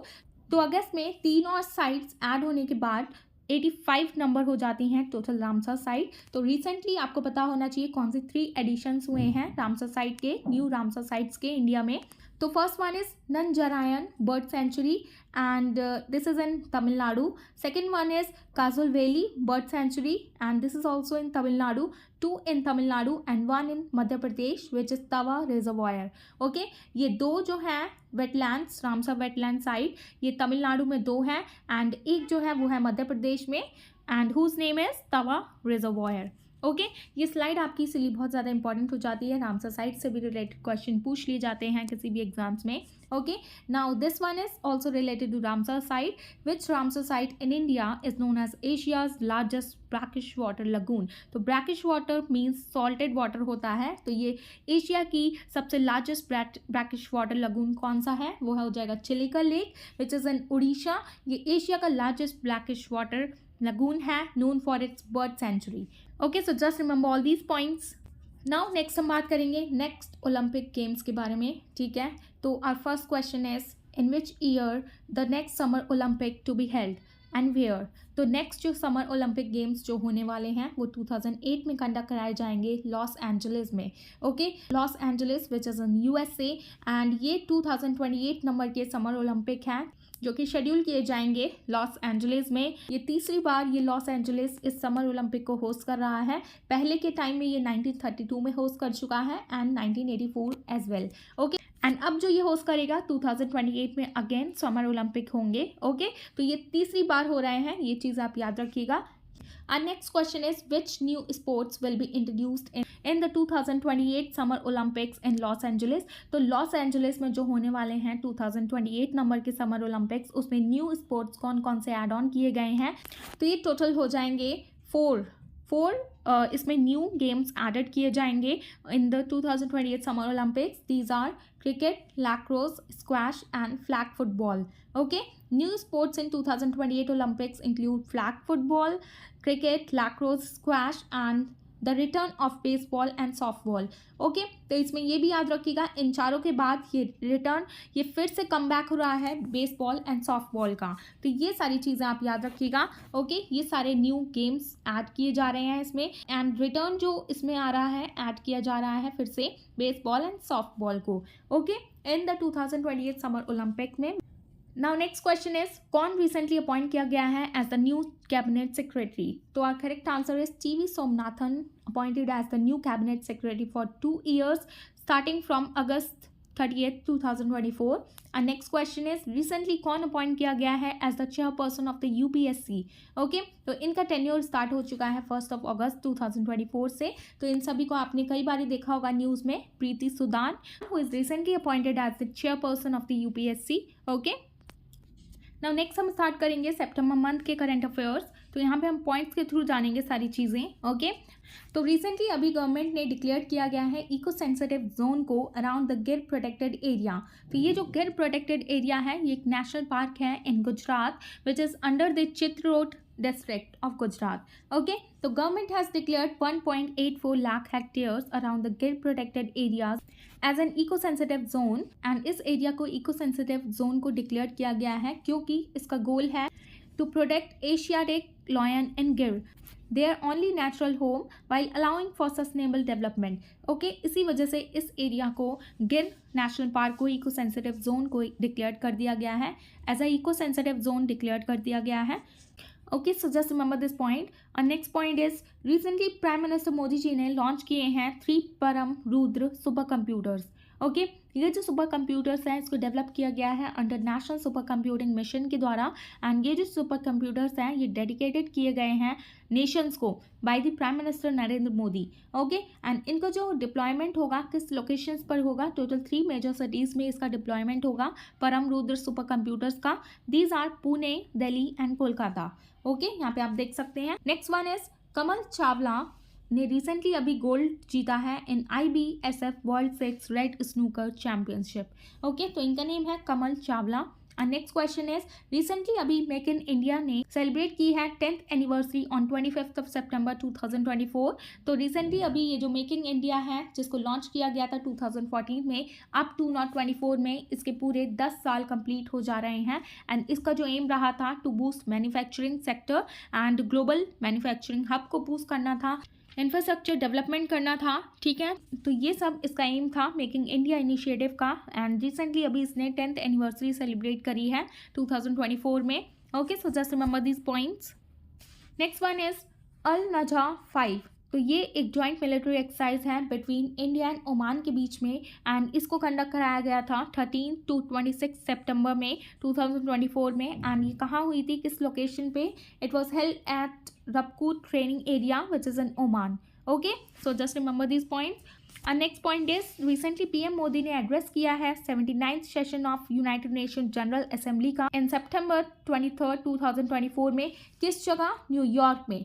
तो अगस्त में 3 और साइट्स ऐड होने के बाद 85 नंबर हो जाती हैं टोटल रामसर साइट। तो रिसेंटली आपको पता होना चाहिए कौन से 3 एडिशंस हुए हैं रामसर साइट के, न्यू रामसर साइट्स के इंडिया में। तो first one is Nanjarayan bird sanctuary and this is in Tamil Nadu. Second one is Kazul Valley Bird Sanctuary and this is also in Tamil Nadu. 2 in Tamil Nadu and 1 in Madhya Pradesh which is Tawa Reservoir. Okay, ये दो जो हैं wetlands, Ramsar wetland site, ये तमिलनाडु में 2 हैं and एक जो है वो है मध्य प्रदेश में and whose name is Tawa reservoir. Okay ये स्लाइड आपकी इसलिए बहुत ज़्यादा इंपॉर्टेंट हो जाती है, रामसर साइट से भी रिलेटेड क्वेश्चन पूछ लिए जाते हैं किसी भी एग्जाम्स में। Okay now this one is also related to Ramsar site, which Ramsar site in India is known as Asia's largest brackish water lagoon. तो brackish water means salted water होता है, तो ये एशिया की सबसे लार्जेस्ट ब्रैकिश वाटर लगून कौन सा है, वो हो जाएगा चिलिका लेक विच इज़ इन उड़ीसा। ये एशिया का लार्जेस्ट ब्रैकिश वाटर लगून है, known for its bird sanctuary. Okay so just remember all these points. Now next हम बात करेंगे नेक्स्ट ओलंपिक गेम्स के बारे में, ठीक है। तो our first question is in which year the next summer olympic to be held and where. तो नेक्स्ट जो समर ओलंपिक गेम्स जो होने वाले हैं वो 2008 में कंडक्ट कराए जाएंगे लॉस एंजलिस में। Okay Los Angeles which is in USA and ये 2028 नंबर के समर ओलंपिक हैं जो कि शेड्यूल किए जाएंगे लॉस एंजलिस में। ये तीसरी बार ये लॉस एंजलिस इस समर ओलंपिक को होस्ट कर रहा है। पहले के टाइम में ये 1932 में होस्ट कर चुका है and 1984 as well. Okay and अब जो ये होस्ट करेगा 2028 में अगेन समर ओलंपिक होंगे। ओके तो ये तीसरी बार हो रहे हैं, ये चीज़ आप याद रखिएगा। Our next question is which new sports will be introduced in the 2028 Summer Olympics in Los Angeles। तो लॉस एंजलिस में जो होने वाले हैं 2028 नंबर के समर ओलंपिक्स, उसमें न्यू स्पोर्ट्स कौन कौन से ऐड ऑन किए गए हैं। तो ये टोटल हो जाएंगे 4 इसमें न्यू गेम्स एडेड किए जाएंगे in the 2028 summer olympics. These are cricket, lacrosse, squash and flag football. Okay new sports in 2028 olympics include flag football, cricket, lacrosse, squash and the return of baseball and softball। Okay तो इसमें ये भी याद रखिएगा इन चारों के बाद ये फिर से कम बैक हो रहा है बेसबॉल एंड सॉफ्टबॉल का। तो ये सारी चीज़ें आप याद रखिएगा। ओके ये सारे न्यू गेम्स ऐड किए जा रहे हैं इसमें एंड रिटर्न जो इसमें आ रहा है ऐड किया जा रहा है फिर से बेसबॉल एंड सॉफ्टबॉल को। Okay in the 2028 summer Olympic में। नाउ नेक्स्ट क्वेश्चन इज कौन रिसेंटली अपॉइंट किया गया है as the new cabinet secretary. तो our correct answer is TV Somanathan appointed as the new cabinet secretary for 2 years starting from August 30th 2024। And next question is recently कौन appoint किया गया है as the chairperson of the UPSC। Okay तो इनका tenure start हो चुका है 1 अगस्त 2024 से। तो इन सभी को आपने कई बार देखा होगा न्यूज़ में। Preeti Sudan who is recently appointed as the chairperson of the UPSC। Okay now next हम स्टार्ट करेंगे सितंबर मंथ के करंट अफेयर्स। तो यहाँ पे हम पॉइंट्स के थ्रू जानेंगे सारी चीज़ें। ओके तो रिसेंटली अभी गवर्नमेंट ने डिक्लेयर किया गया है इको सेंसिटिव जोन को अराउंड द गिर प्रोटेक्टेड एरिया। तो ये जो गिर प्रोटेक्टेड एरिया है ये एक नेशनल पार्क है in Gujarat which is under the Chitrakot district of Gujarat। Okay so government has declared 1.84 lakh hectares around the Gir protected areas as an eco sensitive zone and इस area को eco sensitive zone को declare किया गया है क्योंकि इसका गोल है to protect Asiatic lion and गिर their only natural home while allowing for sustainable development। Okay इसी वजह से इस एरिया को गिर नेशनल पार्क को इको सेंसिटिव जोन को डिक्लेयर कर दिया गया है, as a eco sensitive zone declare कर दिया गया है। Okay so just remember this point. और next point is recently prime minister Modi ji ने लॉन्च किए हैं 3 परम रुद्र सुपर कंप्यूटर्स। ओके ये जो सुपर कंप्यूटर्स हैं इसको डेवलप किया गया है under national super computing mission के द्वारा एंड ये जो सुपर कंप्यूटर्स हैं ये डेडिकेटेड किए गए हैं नेशंस को by the prime minister Narendra Modi. Okay and इनका जो डिप्लॉयमेंट होगा किस लोकेशंस पर होगा, टोटल 3 मेजर सिटीज़ में इसका डिप्लॉयमेंट होगा परम रुद्र सुपर कंप्यूटर्स का। These are Pune, Delhi and Kolkata. Okay यहाँ पे आप देख सकते हैं। Next one is Kamal Chawla ने रिसेंटली अभी गोल्ड जीता है in IBSF world 6 red snooker championship. Okay तो इनका नेम है Kamal Chawla next question is recently अभी मेक इन इंडिया ने सेलिब्रेट की है 10th anniversary on 25th of सितंबर 2024। तो रिसेंटली अभी ये जो मेक इन इंडिया है जिसको लॉन्च किया गया था 2014 में, अप टू नॉट 24 में इसके पूरे 10 साल कंप्लीट हो जा रहे हैं। एंड इसका जो एम रहा था to boost manufacturing sector and global manufacturing hub को बूस्ट करना था, इंफ्रास्ट्रक्चर डेवलपमेंट करना था, ठीक है। तो ये सब इसका एम था मेकिंग इंडिया इनिशिएटिव का। एंड रिसेंटली अभी इसने 10th एनिवर्सरी सेलिब्रेट करी है 2024 में। Okay, so just remember these points. Next one is all नजा 5। तो ये एक जॉइंट मिलिट्री एक्सरसाइज है बिटवीन इंडिया एंड ओमान के बीच में, एंड इसको कंडक्ट कराया गया था 13 to 26 सितंबर में 2024 में। एंड ये कहाँ हुई थी, किस लोकेशन पे? It was held at Rabkoot training area which is in Oman. Okay, so just remember this points. Next point is recently PM Modi ने एड्रेस किया है 79th session of united nation general assembly का in सितंबर 23, 2024 में। किस जगह? New York में।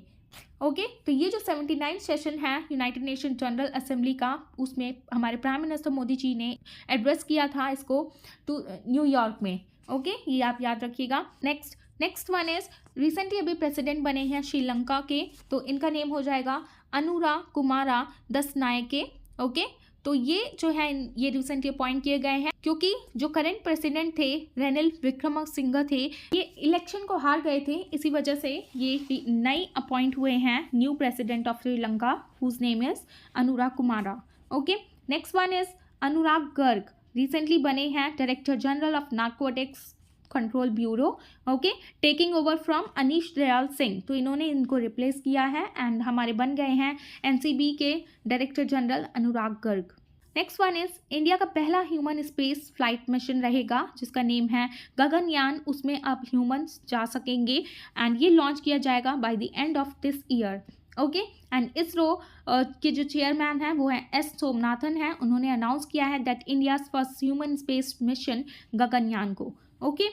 Okay, तो ये जो 79th सेशन है यूनाइटेड नेशन जनरल असेंबली का, उसमें हमारे प्राइम मिनिस्टर मोदी जी ने एड्रेस किया था इसको न्यूयॉर्क में। ओके, ये आप याद रखिएगा। नेक्स्ट वन इज रिसेंटली अभी प्रेसिडेंट बने हैं श्रीलंका के, तो इनका नेम हो जाएगा अनुरा कुमारा दसनायके। ओके, तो ये जो है ये रिसेंटली अपॉइंट किए गए हैं क्योंकि जो करंट प्रेसिडेंट थे रेनिल विक्रमसिंघे थे, ये इलेक्शन को हार गए थे, इसी वजह से ये नए अपॉइंट हुए हैं new president of Sri Lanka whose name is Anura Kumara. Okay, next one is Anurag Garg, recently बने हैं director general of narcotics control bureau. Okay, taking over from Anish Dayal Singh, तो इन्होंने इनको रिप्लेस किया है एंड हमारे बन गए हैं एनसीबी के director general Anurag Garg. Next one is India का पहला ह्यूमन स्पेस फ्लाइट मिशन रहेगा जिसका नेम है गगनयान। उसमें अब ह्यूमंस जा सकेंगे एंड ये लॉन्च किया जाएगा by the end of this year. Okay, and ISRO के जो चेयरमैन हैं वो हैं एस सोमनाथन हैं। उन्होंने अनाउंस किया है that India's first human space mission Gaganyaan को। ओके,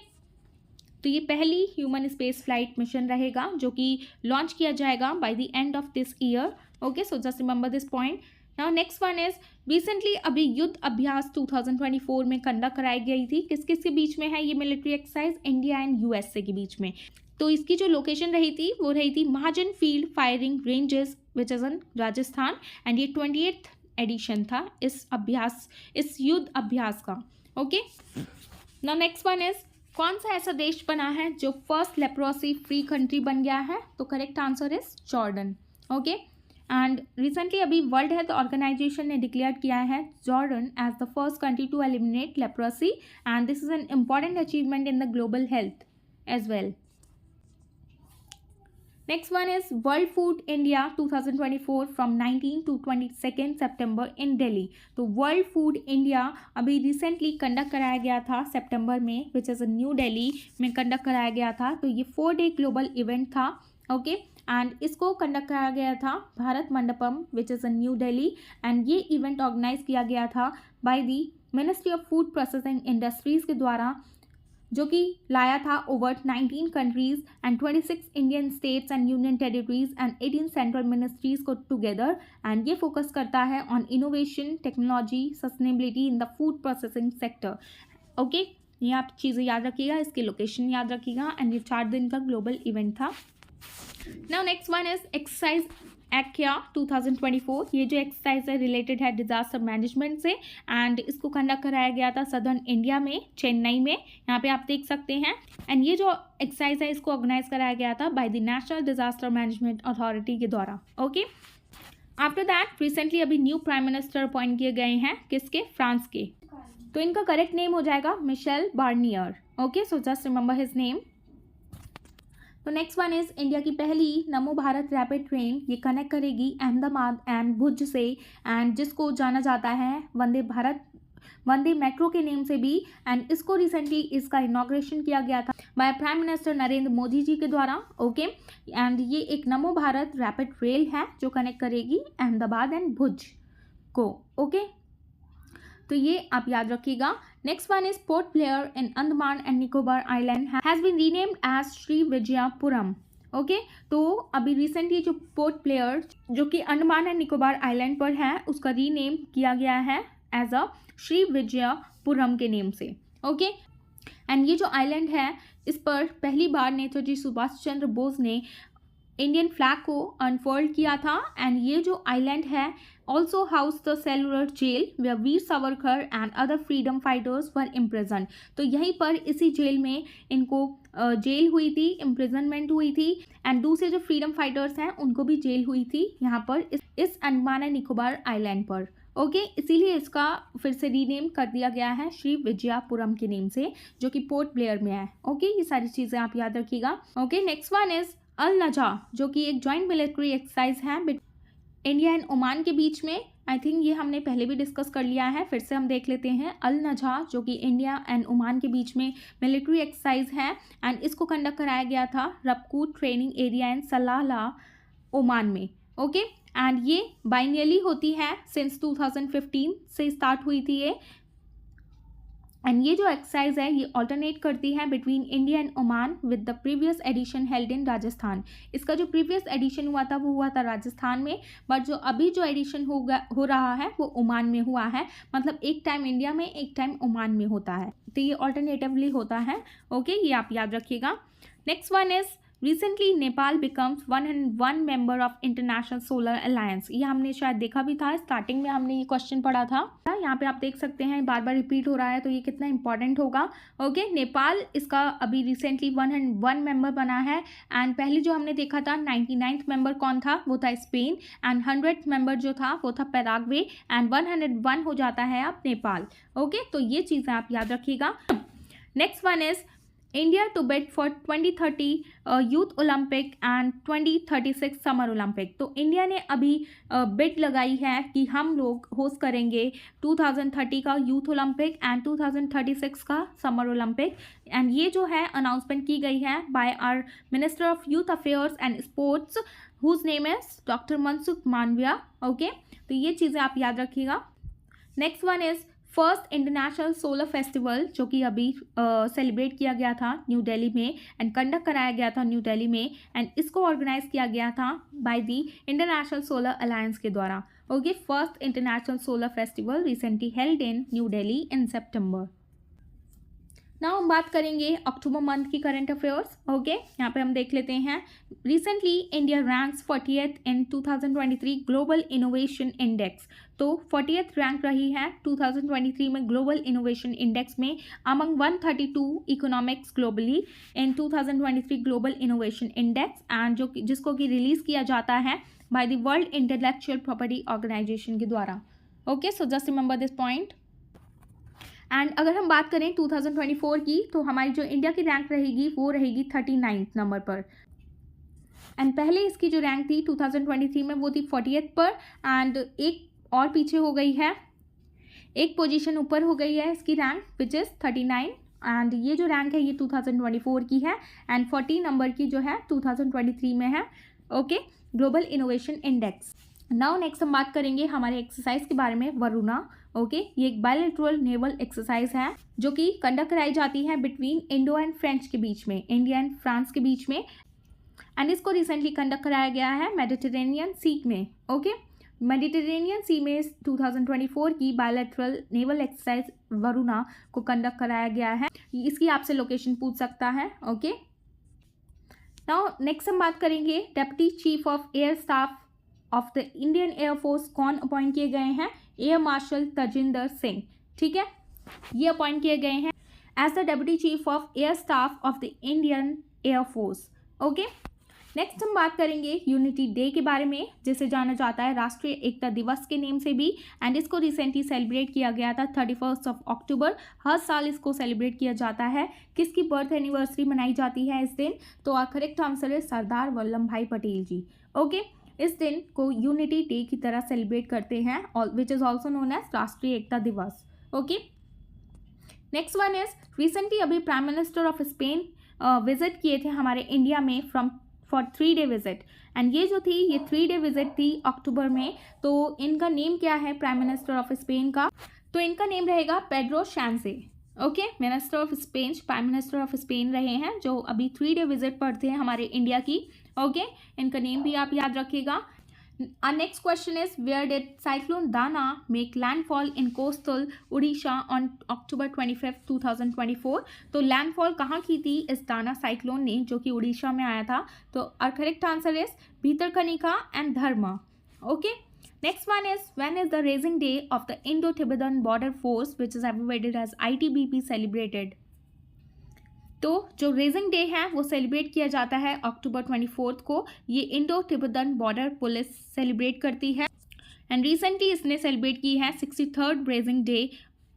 तो ये पहली ह्यूमन स्पेस फ्लाइट मिशन रहेगा जो कि लॉन्च किया जाएगा by the end of this year. Okay, so just remember this point. Now next one is recently अभी युद्ध अभ्यास 2024 में कंडक्ट कराई गई थी। किस किस के बीच में है ये military exercise? India and USA के बीच में। तो इसकी जो लोकेशन रही थी वो रही थी Mahajan field firing ranges which is in Rajasthan. And ये 28th एडिशन था इस युद्ध अभ्यास का। Okay, now next one is कौन सा ऐसा देश बना है जो फर्स्ट लेप्रोसी फ्री कंट्री बन गया है? तो correct answer is Jordan. Okay, and recently अभी वर्ल्ड हेल्थ ऑर्गेनाइजेशन ने डिक्लेयर किया है Jordan as the first country to eliminate leprosy and this is an important achievement in the global health as well. Next one is World Food India 2024 from 19 to 22nd September in Delhi। तो World Food India अभी recently conduct कराया गया था सितंबर में which is new Delhi में conduct कराया गया था। तो ये 4-day ग्लोबल इवेंट था। ओके, एंड इसको कंडक्ट कराया गया था Bharat Mandapam which is new Delhi. And ये इवेंट ऑर्गेनाइज किया गया था by the ministry of food processing industries के द्वारा, जो कि लाया था over 19 countries and 26 Indian states and union territories and 18 central ministries को टुगेदर। एंड ये फोकस करता है on innovation, technology, sustainability in the food processing sector. Okay, ये आप चीज़ें याद रखिएगा, इसकी लोकेशन याद रखिएगा। एंड ये 4 दिन का ग्लोबल इवेंट था। Now next one is exercise एक्या 2024। ये जो एक्सरसाइज है रिलेटेड है डिजास्टर मैनेजमेंट से एंड इसको कंडक्ट कराया गया था सदर्न इंडिया में, चेन्नई में। यहाँ पे आप देख सकते हैं। एंड ये जो एक्सरसाइज है इसको ऑर्गेनाइज कराया गया था by the national disaster management authority के द्वारा। ओके, आफ्टर दैट रिसेंटली अभी न्यू प्राइम मिनिस्टर अपॉइंट किए गए हैं, किसके? फ्रांस के। तो इनका करेक्ट नेम हो जाएगा Michel Barnier. Okay, so just remember his name. तो नेक्स्ट वन इज इंडिया की पहली नमो भारत रैपिड ट्रेन ये कनेक्ट करेगी अहमदाबाद एंड भुज से, एंड जिसको जाना जाता है वंदे मेट्रो के नेम से भी। एंड इसको रिसेंटली इसका इनॉग्रेशन किया गया था by prime minister Narendra Modi ji के द्वारा। ओके, एंड ये एक नमो भारत रैपिड रेल है जो कनेक्ट करेगी अहमदाबाद एंड भुज को। ओके, तो ये आप याद रखिएगा। Next one is Port Blair in Andaman and Nicobar island has been renamed as Shri Vijayapuram. Okay, तो अभी रिसेंटली जो पोर्ट ब्लेयर जो कि अंडमान एंड निकोबार आइलैंड पर है उसका रीनेम किया गया है एज अ श्री विजयपुरम के नेम से। ओके, एंड ये जो आइलैंड है इस पर पहली बार नेताजी सुभाष चंद्र बोस ने इंडियन फ्लैग को अनफोल्ड किया था। एंड ये जो आइलैंड है also house the cellular jail where Veer Savarkar and other freedom fighters were imprison. तो यहीं पर इसी जेल में इनको जेल हुई थी, इम्प्रिजनमेंट हुई थी। एंड दूसरे जो फ्रीडम फाइटर्स हैं उनको भी जेल हुई थी यहाँ पर इस अंडमान एंड निकोबार आइलैंड पर। ओके इसीलिए इसका फिर से रीनेम कर दिया गया है श्री विजयापुरम के नेम से, जो कि पोर्ट ब्लेयर में है। ओके ये सारी चीज़ें आप याद रखिएगा। Okay next one is all नजा, जो कि एक जॉइंट मिलिट्री एक्सरसाइज है इंडिया एंड ओमान के बीच में। आई थिंक ये हमने पहले भी डिस्कस कर लिया है, फिर से हम देख लेते हैं। अल नजा जो कि इंडिया एंड ओमान के बीच में मिलिट्री एक्सरसाइज है एंड इसको कंडक्ट कराया गया था Rabkoot training area and Salalah Oman में। ओके एंड ये बाइनियरली होती है, सिंस 2015 से स्टार्ट हुई थी ये। एंड ये जो एक्सरसाइज है ये ऑल्टरनेट करती है between India and Oman with the previous edition held in Rajasthan. इसका जो प्रीवियस एडिशन हुआ था वो हुआ था राजस्थान में, बट जो अभी जो एडिशन हो रहा है वो ओमान में हुआ है। मतलब एक टाइम इंडिया में एक टाइम ओमान में होता है, तो ये ऑल्टरनेटिवली होता है। ओके ये आप याद रखिएगा। Next one is recently Nepal becomes 101 member of international solar alliance. ये हमने शायद देखा भी था, स्टार्टिंग में हमने ये क्वेश्चन पढ़ा था। यहाँ पे आप देख सकते हैं बार बार रिपीट हो रहा है, तो ये कितना इंपॉर्टेंट होगा। ओके नेपाल इसका अभी रिसेंटली 101 मेंबर बना है। एंड पहले जो हमने देखा था 99th मेंबर कौन था, वो था स्पेन। एंड 100th मेंबर जो था वो था पैराग्वे। एंड 101 हो जाता है अब नेपाल। ओके तो ये चीज़ें आप याद रखिएगा। Next one is India to bid for 2030 youth Olympic and 2036 summer Olympic. तो इंडिया ने अभी बिड लगाई है कि हम लोग होस्ट करेंगे 2030 का यूथ ओलंपिक एंड 2036 का समर ओलंपिक। एंड ये जो है अनाउंसमेंट की गई है by our minister of youth affairs and sports whose name is doctor Mansukh Mandaviya. Okay तो ये चीज़ें आप याद रखिएगा। Next one is first international solar festival, जो कि अभी सेलिब्रेट किया गया था न्यू दिल्ली में एंड कंडक्ट कराया गया था न्यू दिल्ली में। एंड इसको ऑर्गेनाइज किया गया था bye the international solar alliance के द्वारा। Okay first international solar festival recently held in New Delhi in September. Now हम बात करेंगे अक्टूबर मंथ की करंट अफेयर्स। ओके यहाँ पे हम देख लेते हैं। रिसेंटली इंडिया रैंक्स 40th इन 2023 ग्लोबल इनोवेशन इंडेक्स। तो 40th रैंक रही है 2023 में ग्लोबल इनोवेशन इंडेक्स में among 132 economics globally in 2023 global innovation index, and जो जिसको कि रिलीज किया जाता है by the world intellectual property organisation के द्वारा। Okay so just remember this point. And अगर हम बात करें 2024 की, तो हमारी जो इंडिया की रैंक रहेगी वो रहेगी 39th नंबर पर। एंड पहले इसकी जो रैंक थी 2023 में वो थी 40th पर, एंड एक और पीछे हो गई है, एक पोजीशन ऊपर हो गई है इसकी रैंक विच इज़ 39। एंड ये जो रैंक है ये 2024 की है एंड 40 नंबर की जो है 2023 में है। Okay global innovation index. Now next हम बात करेंगे हमारे एक्सरसाइज के बारे में, वरुणा। ओके ये एक बायलैटरल नेवल एक्सरसाइज है जो कि कंडक्ट कराई जाती है बिटवीन इंडो एंड फ्रेंच के बीच में, इंडिया एंड फ्रांस के बीच में। एंड इसको रिसेंटली कंडक्ट कराया गया है मेडिटेरेनियन सी में। ओके मेडिटेरेनियन सी में 2024 की बायलैटरल नेवल एक्सरसाइज वरुणा को कंडक्ट कराया गया है। इसकी आपसे लोकेशन पूछ सकता है। ओके नाउ नेक्स्ट हम बात करेंगे deputy chief of air staff of the Indian air force कौन अपॉइंट किए गए हैं, एयर मार्शल तजिंदर सिंह। ठीक है ये अपॉइंट किए गए हैं as the deputy chief of air staff of the Indian air force. Okay next हम बात करेंगे यूनिटी डे के बारे में, जिसे जाना जाता है राष्ट्रीय एकता दिवस के नेम से भी। एंड इसको रिसेंटली सेलिब्रेट किया गया था 31 अक्टूबर। हर साल इसको सेलिब्रेट किया जाता है। किसकी बर्थ एनिवर्सरी मनाई जाती है इस दिन, तो आर करेक्ट आंसर है सरदार वल्लभ भाई पटेल जी। ओके इस दिन को यूनिटी डे की तरह सेलिब्रेट करते हैं which is also known as Rashtriya Ekta Diwas. Okay next one is recently अभी prime minister of Spain visit किए थे हमारे इंडिया में फॉर 3 day विजिट। एंड ये जो थी ये 3 day विजिट थी अक्टूबर में। तो इनका नेम क्या है प्राइम मिनिस्टर ऑफ स्पेन का, तो इनका नेम रहेगा Pedro Sanchez. Okay minister of Spain, prime minister of Spain रहे हैं जो अभी 3 day विजिट पर थे हमारे इंडिया की। ओके इनका नेम भी आप याद रखिएगा। Our next question is, where did cyclone Dana make landfall in coastal Odisha on October 25th 2024? तो लैंडफॉल कहाँ की थी इस दाना साइक्लोन ने जो कि उड़ीसा में आया था? तो our correct answer is Bhitarkanika and Dharma. Okay, next one is, when is the raising day of the Indo-Tibetan Border Force which is abbreviated as ITBP celebrated? तो जो रेजिंग डे है वो सेलिब्रेट किया जाता है अक्टूबर 24 को. ये Indo Tibetan border police celebrate करती है एंड रिसेंटली इसने सेलिब्रेट की है 63rd raising day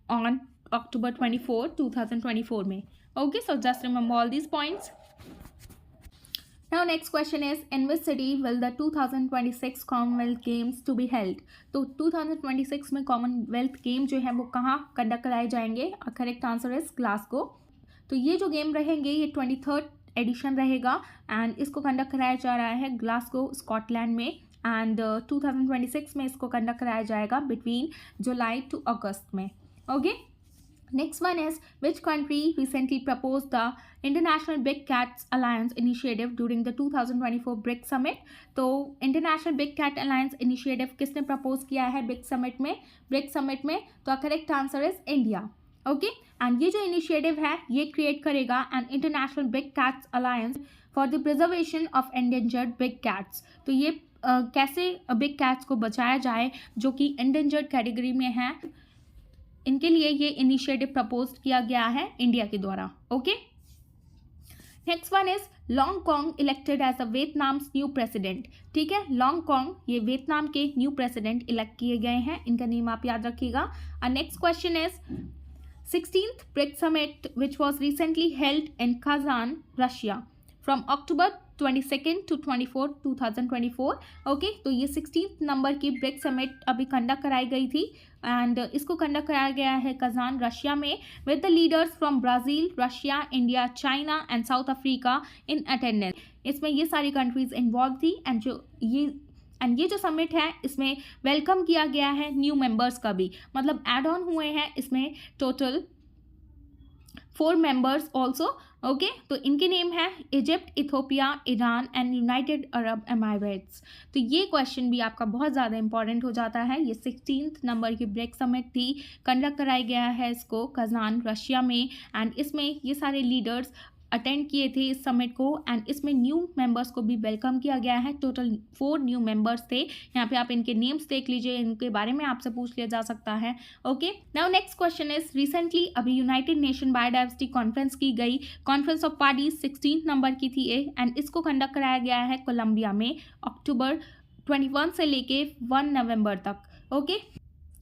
on October 24 2024 में. Okay, so just remember all these points. Now next question is, in which city will the 2026 Commonwealth Games to be held? तो 2026 में Commonwealth game जो है वो कहाँ कंडक्ट कराए जाएंगे? Correct answer is Glasgow. तो ये जो गेम रहेंगे ये 23rd एडिशन रहेगा एंड इसको कंडक्ट कराया जा रहा है ग्लासगो स्कॉटलैंड में एंड 2026 में इसको कंडक्ट कराया जाएगा बिटवीन जुलाई टू अगस्त में. Okay, next one is, which country recently propose the international big cats alliance initiative during the 2024 BRIC summit? तो international big cat alliance initiative किसने प्रपोज किया है ब्रिक समिट में? तो correct answer is India. Okay, and ये जो initiative है ये क्रिएट करेगा an international big cats alliance for the preservation of endangered big cats. तो ये कैसे बिग कैट्स को बचाया जाए जो कि एंडेंजर्ड कैटेगरी में है, इनके लिए ये इनिशिएटिव प्रपोज किया गया है इंडिया के द्वारा. Okay, next one is, Luong Cuong elected as a Vietnam's new president. ठीक है, लॉन्ग कॉन्ग ये वियतनाम के न्यू प्रेसिडेंट इलेक्ट किए गए हैं, इनका नेम आप याद रखिएगा. Next question is, 16th BRIC Summit which was recently held in Kazan, Russia from October 22nd to 24th 2024. Okay, तो ये 16th नंबर की BRIC Summit अभी कंडक्ट कराई गई थी एंड इसको कंडक्ट कराया गया है कजान रशिया में with the leaders from Brazil, Russia, India, China and south Africa in attendance. इसमें ये सारी कंट्रीज इन्वॉल्व थी एंड ये जो समिट है इसमें वेलकम किया गया है न्यू मेंबर्स का भी, मतलब एड ऑन हुए हैं इसमें टोटल 4 मेंबर्स ऑल्सो. ओके, तो इनके नेम है Egypt, Ethiopia, Iran and United Arab Emirates. तो ये क्वेश्चन भी आपका बहुत ज़्यादा इंपॉर्टेंट हो जाता है. ये 16th नंबर की ब्रिक समिट थी, कंडक्ट कराया गया है इसको कजान रशिया में एंड इसमें ये सारे लीडर्स अटेंड किए थे इस समिट को एंड इसमें न्यू मेंबर्स को भी वेलकम किया गया है. टोटल 4 न्यू मेंबर्स थे. यहाँ पे आप इनके नेम्स देख लीजिए, इनके बारे में आपसे पूछ लिया जा सकता है. Okay, now next question is, recently अभी यूनाइटेड नेशन बायोडाइवर्सिटी कॉन्फ्रेंस की गई. Conference of parties 16th number की थी एंड इसको कंडक्ट कराया गया है कोलंबिया में अक्टूबर 21 से लेके 1 नवंबर तक. Okay,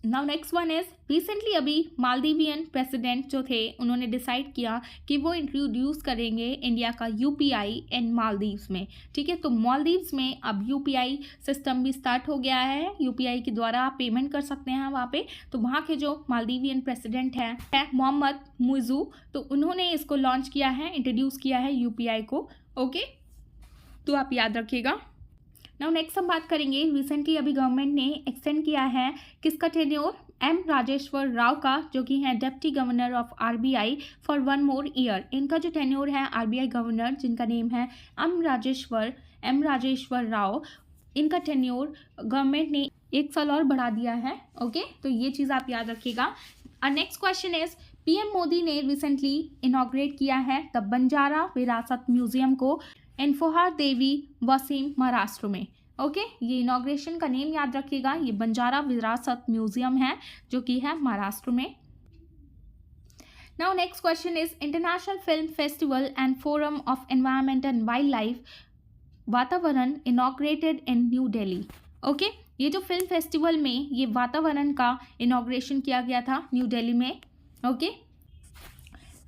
now next one is, recently अभी मालदीवियन प्रेसिडेंट जो थे उन्होंने डिसाइड किया कि वो इंट्रोड्यूस करेंगे इंडिया का यूपीआई इन मालदीव्स में. ठीक है, तो मालदीव्स में अब यूपीआई सिस्टम भी स्टार्ट हो गया है. यूपीआई के द्वारा आप पेमेंट कर सकते हैं वहाँ पे. तो वहाँ के जो मालदीवियन प्रेसिडेंट है मोहम्मद मुइज़ू, तो उन्होंने इसको लॉन्च किया है, इंट्रोड्यूस किया है यूपीआई को. ओके, तो आप याद रखिएगा. नाउ नेक्स्ट हम बात करेंगे, रिसेंटली अभी गवर्नमेंट ने एक्सटेंड किया है किसका टेन्योर? एम राजेश्वर राव का, जो कि हैं deputy governor of RBI for 1 more year. इनका जो टेन्योर है आरबीआई गवर्नर जिनका नेम है एम राजेश्वर राव, इनका टेन्योर गवर्नमेंट ने 1 साल और बढ़ा दिया है. ओके, तो ये चीज़ आप याद रखिएगा. Next question is, PM Modi ने रिसेंटली इनॉग्रेट किया है द बंजारा विरासत म्यूजियम को इन्फोहार देवी वसीम महाराष्ट्र में. ओके, ये इनॉग्रेशन का नेम याद रखिएगा. ये बंजारा विरासत म्यूजियम है जो कि है महाराष्ट्र में. Now next question is, international film festival and forum of environment and wildlife Vatavaran inaugurated in New Delhi. Okay, ये जो फिल्म फेस्टिवल में ये वातावरण का इनॉग्रेशन किया गया था न्यू दिल्ली में. Okay,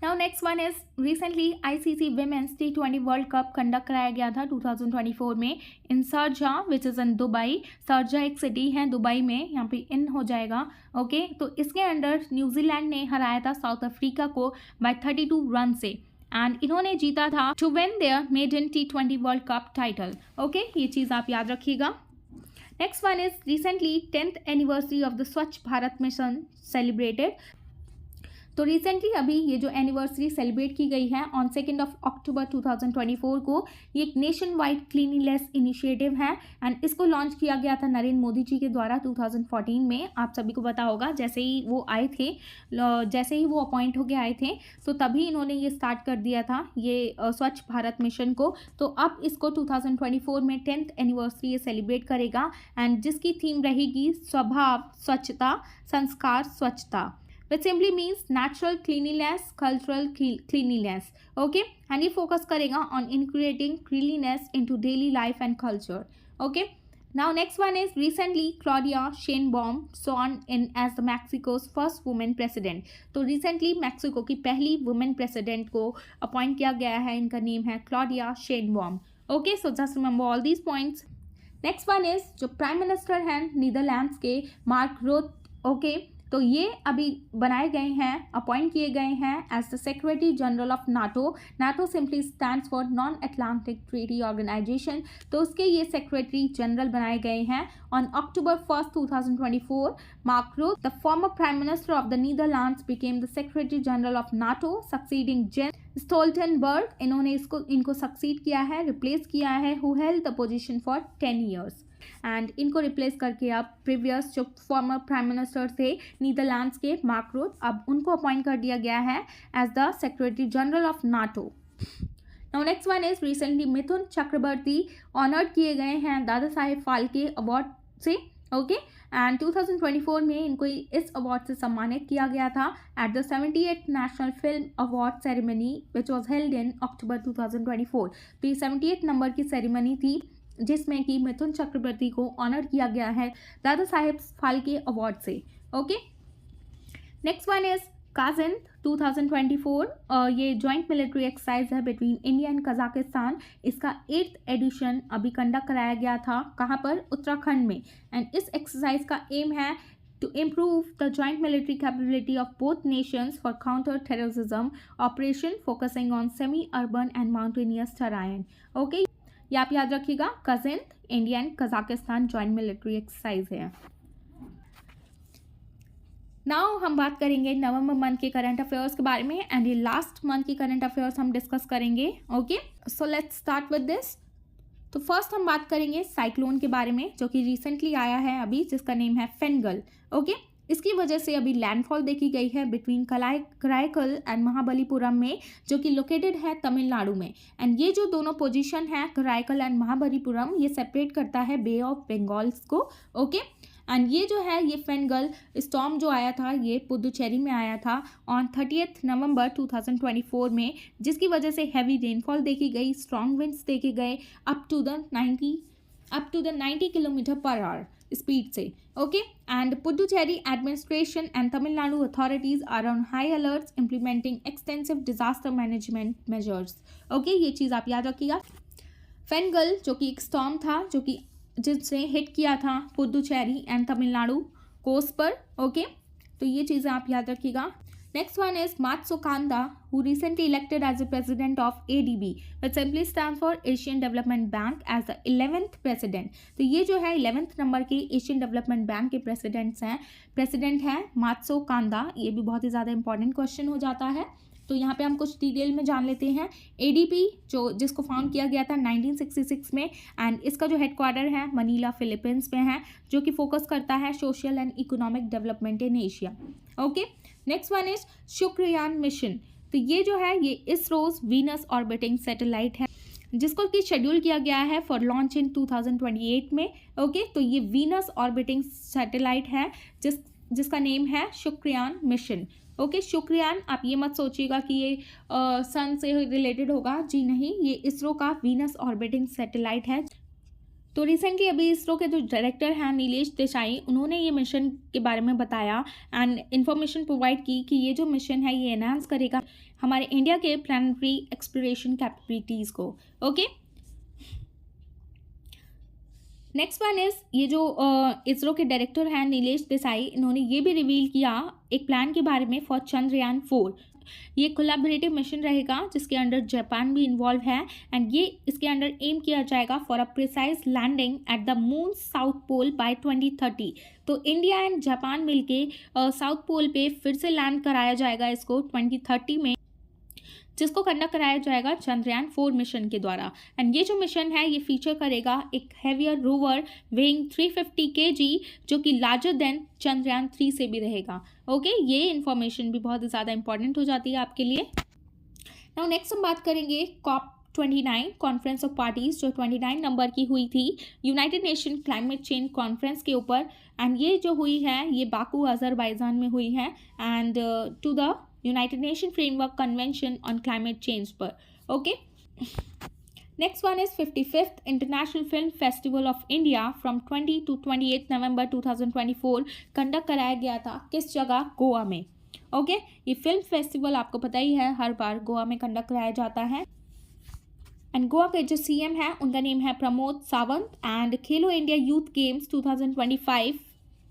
now next one is, recently ICC women's T20 World cup conduct कराया गया था 2024 में in Sharjah which is in Dubai. Sharjah एक सिटी है दुबई में, यहाँ पे इन हो जाएगा. ओके, तो इसके अंडर न्यूजीलैंड ने हराया था साउथ अफ्रीका को बाय 32 रन से एंड इन्होंने जीता था to win their maiden T20 World Cup title. Okay, ये चीज़ आप याद रखिएगा. Next one is, recently 10th anniversary of the Swachh Bharat mission celebrated. तो रिसेंटली अभी ये जो एनिवर्सरी सेलिब्रेट की गई है ऑन 2 अक्टूबर 2024 को, ये एक नेशन वाइड क्लीनिनेस इनिशिएटिव है एंड इसको लॉन्च किया गया था नरेंद्र मोदी जी के द्वारा 2014 में। आप सभी को पता होगा, जैसे ही वो आए थे, जैसे ही वो अपॉइंट होके आए थे, तो तभी इन्होंने ये स्टार्ट कर दिया था ये स्वच्छ भारत मिशन को। तो अब इसको 2024 में 10th एनिवर्सरी ये सेलिब्रेट करेगा एंड जिसकी थीम रहेगी स्वभाव स्वच्छता संस्कार स्वच्छता, which simply means natural cleanliness, cultural cleanliness. Okay, and ये focus करेगा on integrating cleanliness into daily life and culture. Okay, now next one is recently Claudia Sheinbaum sworn in as the Mexico's first woman president. तो recently Mexico की पहली woman president को appoint किया गया है, इनका नेम है Claudia Sheinbaum. Okay, so just remember all these points. Next one is जो प्राइम मिनिस्टर हैं नीदरलैंड्स के मार्क रूट। ओके, तो ये अभी बनाए गए हैं, अपॉइंट किए गए हैं as the secretary general of NATO. NATO simply stands for non Atlantic treaty organisation. तो उसके ये सेक्रेटरी जनरल बनाए गए हैं on October 1st 2024। Mark Rutte, the former prime minister of the Netherlands, became the secretary general of NATO succeeding Jens Stoltenberg. इन्होंने इनको succeed किया है, रिप्लेस किया है, who held the position for 10 years। And इनको रिप्लेस करके अब previous जो फॉर्मर प्राइम मिनिस्टर थे नीदरलैंड्स के मार्क रूट, अब उनको अपॉइंट कर दिया गया है as the secretary general of NATO. Now next one is recently Mithun Chakraborty honoured किए गए हैं दादा साहेब फाल्के अवार्ड से। ओके, एंड 2024 में इनको इस अवार्ड से सम्मानित किया गया था at the 78th national film award ceremony which was held in October 2024। तो ये 78 नंबर की सेरेमनी थी जिसमें कि मिथुन चक्रवर्ती को ऑनर किया गया है दादा साहेब फाल्के अवार्ड से। Okay, next one is cousin 2024। ये जॉइंट मिलिट्री एक्सरसाइज है बिटवीन इंडिया एंड कजाकिस्तान। इसका 8th एडिशन अभी कंडक्ट कराया गया था, कहाँ पर, उत्तराखंड में। एंड इस एक्सरसाइज का एम है to improve the joint military capability of both nations for counter-terrorism operation focusing on semi-urban and mountainous terrain. Okay, ये आप याद रखिएगा, cousin India and Kazakhstan joint military exercise है। नाउ हम बात करेंगे नवंबर मंथ के करंट अफेयर्स के बारे में एंड ये लास्ट मंथ की करंट अफेयर्स हम डिस्कस करेंगे। Okay, so let's start with this. तो फर्स्ट हम बात करेंगे साइक्लोन के बारे में जो कि रिसेंटली आया है अभी, जिसका नेम है फेंगल। ओके, इसकी वजह से अभी लैंडफॉल देखी गई है बिटवीन कराईकल एंड महाबलीपुरम में, जो कि लोकेटेड है तमिलनाडु में। एंड ये जो दोनों पोजीशन है कराईकल एंड महाबलीपुरम, ये सेपरेट करता है बे ऑफ बंगाल्स को। ओके, एंड ये जो है ये फेंगल स्टॉर्म जो आया था ये पुदुचेरी में आया था ऑन 30th नवंबर 2024 में, जिसकी वजह से हैवी रेनफॉल देखी गई, स्ट्रॉन्ग विंड्स देखे गए up to the 90 kilometer per hour speed से। Okay, and Puducherry administration and Tamil Nadu authorities are on high alerts implementing extensive disaster management measures. Okay, ये चीज़ आप याद रखिएगा। फेंगल जो कि एक स्टॉर्म था जो कि जिसने हिट किया था पुदुचेरी एंड तमिलनाडु कोस्ट पर। ओके, तो ये चीज़ें आप याद रखिएगा। Next one is Matsu Kanda who recently elected as the president of ADB which simply stands for Asian Development Bank as the 11th president. तो ये जो है 11th नंबर के एशियन डेवलपमेंट बैंक के प्रेसिडेंट हैं मात्सु कांदा। ये भी बहुत ही ज़्यादा इंपॉर्टेंट क्वेश्चन हो जाता है, तो यहाँ पे हम कुछ डिटेल में जान लेते हैं। ADB जिसको फाउंड किया गया था 1966 में एंड इसका जो हेडक्वार्टर है मनीला फिलीपींस में है, जो कि फोकस करता है social and economic development in Asia. Okay, next one is Shukrayaan mission. तो ये जो है ये इसरोज वीनस ऑर्बिटिंग सैटेलाइट है जिसको कि शेड्यूल किया गया है फॉर लॉन्च इन 2028 में। ओके, तो ये वीनस ऑर्बिटिंग सैटेलाइट है जिसका नेम है शुक्रयान मिशन। ओके, शुक्रयान, आप ये मत सोचिएगा कि ये सन से रिलेटेड होगा, जी नहीं, ये इसरो का वीनस ऑर्बिटिंग सैटेलाइट है। तो रिसेंटली अभी इसरो के जो डायरेक्टर हैं नीलेश देसाई, उन्होंने ये मिशन के बारे में बताया एंड इन्फॉर्मेशन प्रोवाइड की कि ये जो मिशन है ये एनहांस करेगा हमारे इंडिया के प्लानिटरी एक्सप्लोरेशन कैपेबिलिटीज़ को। ओके, नेक्स्ट वन इज ये जो इसरो के डायरेक्टर हैं नीलेश देसाई, इन्होंने ये भी रिवील किया एक प्लान के बारे में फॉर चंद्रयान 4। ये कोलैबोरेटिव मिशन रहेगा जिसके अंडर जापान भी इन्वॉल्व है एंड ये इसके अंडर एम किया जाएगा for a precise landing at the moon south pole by 2030। तो इंडिया एंड जापान मिलके साउथ पोल पे फिर से लैंड कराया जाएगा इसको 2030 में, जिसको कंडक्ट कराया जाएगा चंद्रयान-4 मिशन के द्वारा। एंड ये जो मिशन है ये फीचर करेगा एक हैवियर रोवर वेइंग 350 kg जो कि लार्जर देन चंद्रयान-3 से भी रहेगा। ओके, ये इन्फॉर्मेशन भी बहुत ज़्यादा इंपॉर्टेंट हो जाती है आपके लिए। नाउ नेक्स्ट हम बात करेंगे COP29 कॉन्फ्रेंस ऑफ पार्टीज जो 29 नंबर की हुई थी United nation climate change conference के ऊपर। एंड ये जो हुई है ये बाकू अजरबैजान में हुई है and to the united nation framework convention on climate change पर। Okay, next one is 55th international film festival of India from 20 to 28 November 2024 conduct कराया गया था किस जगह? गोवा में। ओके, ये फिल्म फेस्टिवल आपको पता ही है हर बार गोवा में कंडक्ट कराया जाता है। एंड गोवा के जो सीएम है उनका नेम है Pramod Sawant. And Khelo India youth games 2025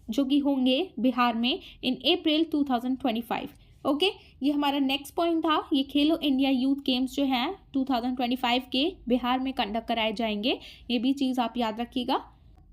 जो कि होंगे बिहार में इन अप्रैल 2025। ओके, ये हमारा नेक्स्ट पॉइंट था। ये खेलो इंडिया यूथ गेम्स जो हैं 2025 के बिहार में कंडक्ट कराए जाएंगे, ये भी चीज़ आप याद रखिएगा।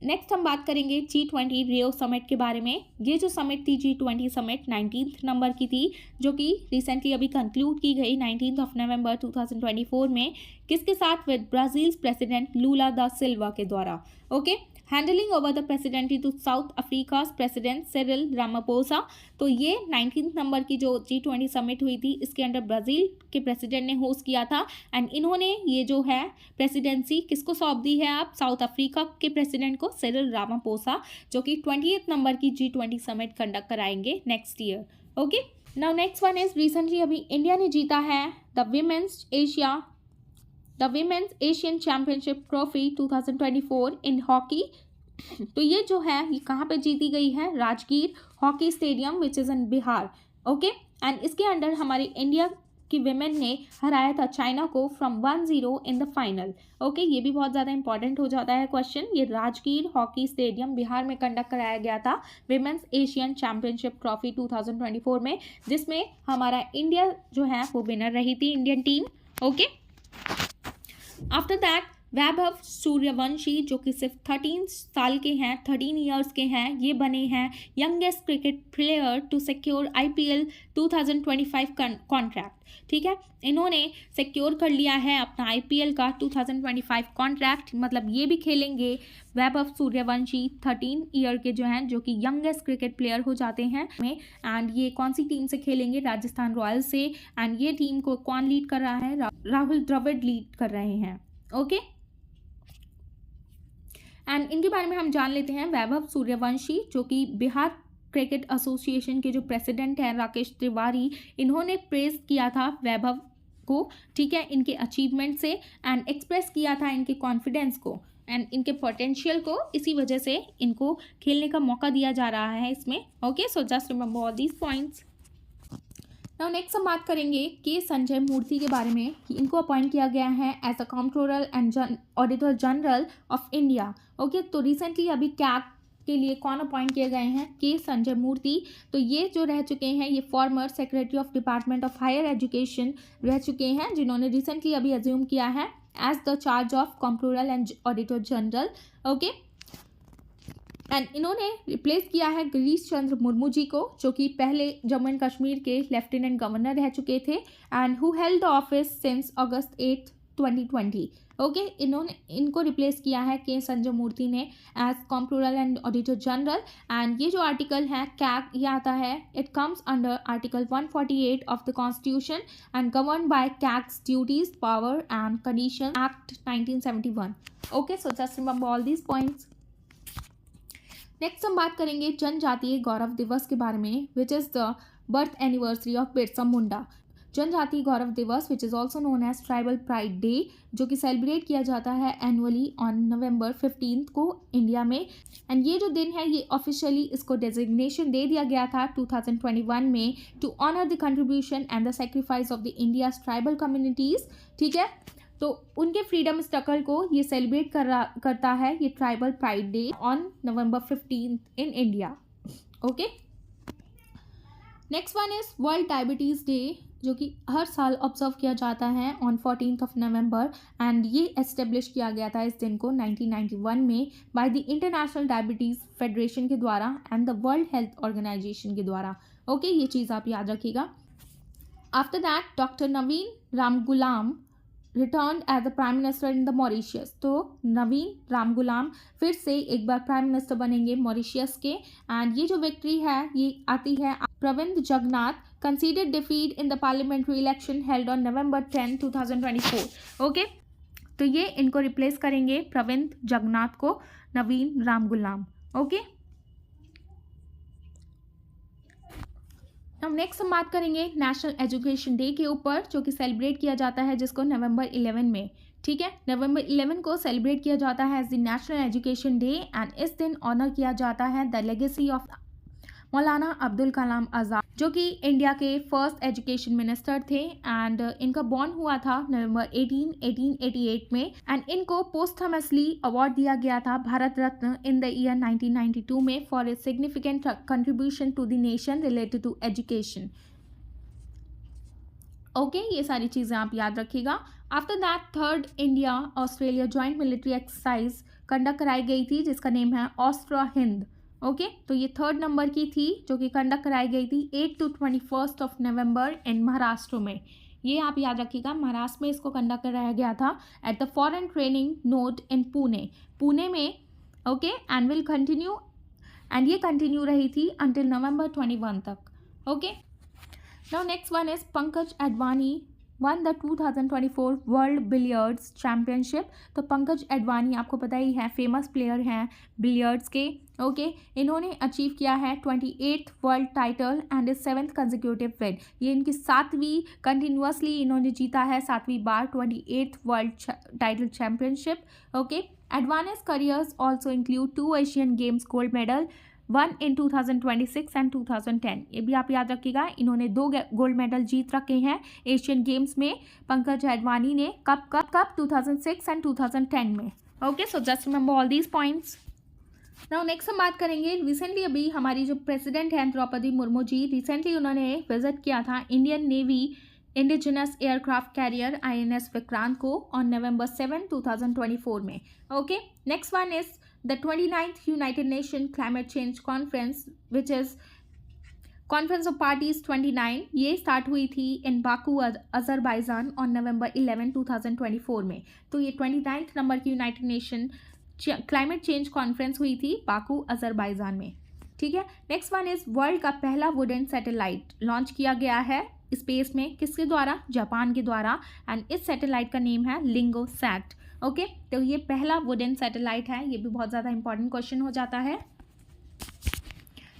नेक्स्ट हम बात करेंगे G20 रियो समिट के बारे में। ये जो समिट थी G20 समिट 19th नंबर की थी जो कि रिसेंटली अभी कंक्लूड की गई 19 नवंबर 2024 में, किसके साथ? विद ब्राज़ील प्रेसिडेंट लूला दा सिल्वा के द्वारा। Okay, handling over the presidency to South Africa president Cyril Ramaphosa. तो ये 19th नंबर की जो G20 समिट हुई थी इसके अंडर ब्राज़ील के प्रेसिडेंट ने होस्ट किया था एंड इन्होंने ये जो है प्रेसिडेंसी किसको सौंप दी है? आप साउथ अफ्रीका के प्रेसिडेंट को, सिरिल रामापोसा, जो कि 28th नंबर की G20 समिट कंडक्ट कराएंगे next year. Okay, now next one is recently अभी इंडिया ने जीता है the women's Asian championship trophy 2024 in hockey. तो ये जो है ये कहाँ पे जीती गई है? Rajgir hockey stadium which is in Bihar. Okay, and इसके अंडर हमारी इंडिया की विमेन ने हराया था चाइना को from 1-0 in the final. Okay, ये भी बहुत ज़्यादा इंपॉर्टेंट हो जाता है क्वेश्चन। ये राजगीर हॉकी स्टेडियम बिहार में कंडक्ट कराया गया था विमेंस एशियन चैम्पियनशिप ट्रॉफी 2024 में, जिसमें हमारा इंडिया जो है वो विनर रही थी, Indian team. Okay, after that Vaibhav Suryavanshi जो कि सिर्फ 13 साल के हैं, 13 ईयर्स के हैं, ये बने हैं youngest cricket player to secure IPL 2025 contract. ठीक है, इन्होंने सिक्योर कर लिया है अपना IPL का 2025 कॉन्ट्रैक्ट, मतलब ये भी खेलेंगे वैभव सूर्यवंशी 13 ईयर के जो हैं, जो कि यंगेस्ट क्रिकेट प्लेयर हो जाते हैं में। एंड ये कौन सी टीम से खेलेंगे? राजस्थान रॉयल्स से। एंड ये टीम को कौन लीड कर रहा है? राहुल द्रविड़ लीड कर रहे हैं। ओके, एंड इनके बारे में हम जान लेते हैं। वैभव सूर्यवंशी जो कि बिहार क्रिकेट एसोसिएशन के जो प्रेसिडेंट हैं राकेश तिवारी, इन्होंने प्रेज किया था वैभव को, ठीक है, इनके अचीवमेंट से एंड एक्सप्रेस किया था इनके कॉन्फिडेंस को एंड इनके पोटेंशियल को। इसी वजह से इनको खेलने का मौका दिया जा रहा है इसमें। Okay, so just remember all these points. Now next हम बात करेंगे के संजय मूर्ति के बारे में कि इनको अपॉइंट किया गया है as a controller and auditor general of India. Okay, तो रिसेंटली अभी कैग के लिए कौन अपॉइंट किए गए हैं? के संजय मूर्ति। तो ये जो रह चुके हैं ये former secretary of department of higher education रह चुके हैं, जिन्होंने रिसेंटली अभी अज्यूम किया है as the charge of controller and auditor general. Okay, and इन्होंने रिप्लेस किया है गिरीश चंद्र मुर्मू जी को, जो कि पहले जम्मू एंड कश्मीर के लेफ्टिनेंट गवर्नर रह चुके थे and who held the office since August 8, 2020। Okay, इनको रिप्लेस किया है के संजय मूर्ति ने as controller and auditor general. And ये जो आर्टिकल है कैग, ये आता है, it comes under article 148 of the constitution and govern by CAG's duties power and condition act 1971। Okay, so just remember all these points. Next हम बात करेंगे जनजातीय गौरव दिवस के बारे में, which is the birth anniversary of Birsa Munda. Janjatiya Gaurav Diwas which is also known as tribal pride day, जो कि celebrate किया जाता है एनुअली ऑन नवंबर 15 को इंडिया में। एंड ये जो दिन है ये ऑफिशियली इसको डेजिग्नेशन दे दिया गया था 2021 में to honour the contribution and the sacrifice of the India's tribal communities. ठीक है, तो उनके फ्रीडम स्ट्रगल को ये सेलिब्रेट करता है ये tribal pride day on November 15 in India. Okay, next one is world diabetes day, जो कि हर साल ऑब्जर्व किया जाता है ऑन 14 नवंबर एंड ये एस्टेब्लिश किया गया था इस दिन को 1991 में by the international diabetes federation के द्वारा and the world health organisation के द्वारा। ओके, ये चीज़ आप याद रखिएगा। After that doctor Navin Ramgoolam return as the prime minister in the Mauritius. तो नवीन रामगुलाम फिर से एक बार प्राइम मिनिस्टर बनेंगे मॉरिशियस के। एंड ये जो विक्ट्री है ये आती है Pravind Jagannath considered defeat in the parliamentary election held on November 10, 2024। Okay, तो ये इनको रिप्लेस करेंगे प्रविंद जगन्नाथ को नवीन रामगुलाम। ओके, हम नेक्स्ट हम बात करेंगे नेशनल एजुकेशन डे के ऊपर, जो कि सेलिब्रेट किया जाता है जिसको नवंबर 11 में, ठीक है, नवंबर 11 को सेलिब्रेट किया जाता है as the national education day. And इस दिन ऑनर किया जाता है द लेगेसी ऑफ मौलाना अब्दुल कलाम आज़ाद, जो कि इंडिया के फर्स्ट एजुकेशन मिनिस्टर थे। एंड इनका बॉर्न हुआ था नवंबर 18, 1888 में। एंड इनको पोस्टमसली अवार्ड दिया गया था Bharat Ratna in the year 1992 में for a significant contribution to the nation related to education. Okay, ये सारी चीज़ें आप याद रखिएगा। After that third India Australia joint military exercise conduct कराई गई थी जिसका नेम है ऑस्ट्रा हिंद। ओके, तो ये थर्ड नंबर की थी जो कि कंडक्ट कराई गई थी 8 to 21 नवंबर इन महाराष्ट्र में। ये आप याद रखिएगा, महाराष्ट्र में इसको कंडक्ट कराया गया था at the foreign training node in Pune में। Okay, and will continue, and ये कंटिन्यू रही थी अंटिल November 21 तक। Okay, now next one is Pankaj Advani won the 2024 world billiards championship. तो पंकज एडवाणी आपको पता ही है, फेमस प्लेयर हैं बिलियर्ड्स के। ओके, इन्होंने अचीव किया है 28th world title and 7th consecutive win. ये इनकी 7वीं कंटिन्यूसली इन्होंने जीता है, 7वीं बार 28th world title championship. Okay, Advani's careers also include 2 Asian games gold medal, 1 in 2026 and 2010। ये भी आप याद रखिएगा, इन्होंने 2 गोल्ड मेडल जीत रखे हैं एशियन गेम्स में पंकज एडवाणी ने। कब 2006 एंड 2010 में। Okay, so just remember all these points. Now next हम बात करेंगे, रिसेंटली अभी हमारी जो प्रेसिडेंट हैं द्रौपदी मुर्मू जी, रिसेंटली उन्होंने विजिट किया था Indian navy indigenous aircraft carrier INS Vikrant को ऑन November 7, 2024 में। Okay, next one is the 29th United Nations Climate Change Conference, which is Conference of Parties 29। ये स्टार्ट हुई थी इन बाकू अजरबैजान ऑन November 11, 2024 में। तो ये 29th नंबर की United nation climate change conference हुई थी बाकू अजरबैजान में, ठीक है। नेक्स्ट वन इज वर्ल्ड का पहला वुडन सैटेलाइट लॉन्च किया गया है स्पेस में, किसके द्वारा? जापान के द्वारा। एंड इस सैटेलाइट का नेम है लिंगोसैट। ओके, तो ये पहला वुडन सैटेलाइट है, ये भी बहुत ज़्यादा इंपॉर्टेंट क्वेश्चन हो जाता है।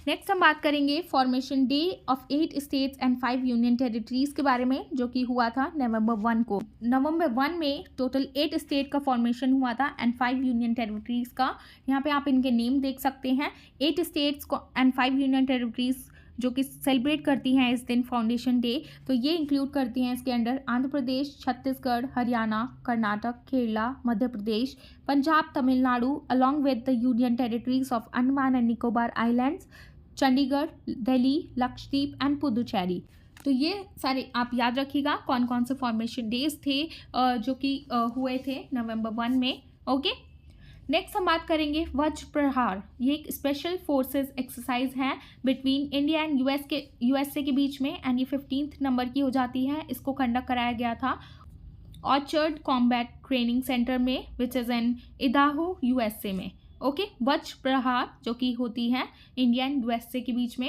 नेक्स्ट हम बात करेंगे formation day of 8 states and 5 union territories के बारे में, जो कि हुआ था November 1 को। November 1 में टोटल 8 स्टेट का फॉर्मेशन हुआ था एंड 5 यूनियन टेरिटरीज का। यहाँ पे आप इनके नेम देख सकते हैं, 8 स्टेट्स को एंड 5 यूनियन टेरिटरीज जो कि सेलिब्रेट करती हैं इस दिन फाउंडेशन डे। तो ये इंक्लूड करती हैं इसके under Andhra Pradesh, Chhattisgarh, Haryana, Karnataka, Kerala, Madhya Pradesh, Punjab, Tamil Nadu along with the union territories of Andaman and Nicobar islands, Chandigarh, Delhi, Lakshadweep and Puducherry. तो ये सारे आप याद रखिएगा कौन कौन से फॉर्मेशन डेज थे जो कि हुए थे November 1 में। ओके, नेक्स्ट हम बात करेंगे वज्र प्रहार। ये एक स्पेशल फोर्सेस एक्सरसाइज है बिटवीन इंडिया एंड यूएसए के बीच में, एंड ये 15th नंबर की हो जाती है। इसको कंडक्ट कराया गया था ऑर्चर्ड कॉम्बैट ट्रेनिंग सेंटर में विच इज़ इन इदाहो यूएसए में। ओके, वज्र प्रहार जो कि होती है इंडिया एंड यूएसए के बीच में।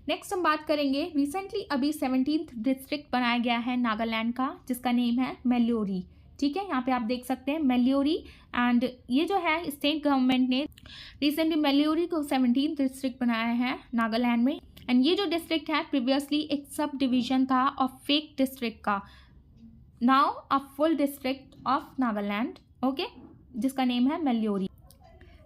नेक्स्ट हम बात करेंगे, रिसेंटली अभी 17th डिस्ट्रिक्ट बनाया गया है नागालैंड का, जिसका नेम है मेल्योरी। ठीक है, यहाँ पे आप देख सकते हैं मेल्योरी। एंड ये जो है स्टेट गवर्नमेंट ने रिसेंटली मेल्योरी को 17th डिस्ट्रिक्ट बनाया है नागालैंड में। एंड ये जो डिस्ट्रिक्ट है प्रीवियसली एक सब डिवीजन था ऑफ फेक डिस्ट्रिक्ट का, now a full district of Nagaland. Okay, जिसका नेम है मेल्योरी।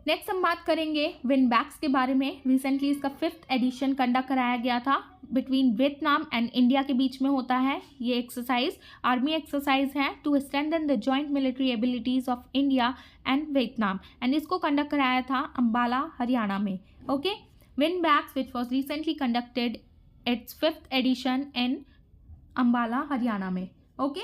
नेक्स्ट हम बात करेंगे विन बैक्स के बारे में। रिसेंटली इसका 5th एडिशन कंडक्ट कराया गया था बिटवीन वियतनाम एंड इंडिया के बीच में होता है ये एक्सरसाइज। आर्मी एक्सरसाइज है to strengthen the joint military abilities of India and Vietnam, and इसको कंडक्ट कराया था अंबाला हरियाणा में। Okay, VINBAX which was recently conducted its 5th edition in Ambala Haryana में। ओके,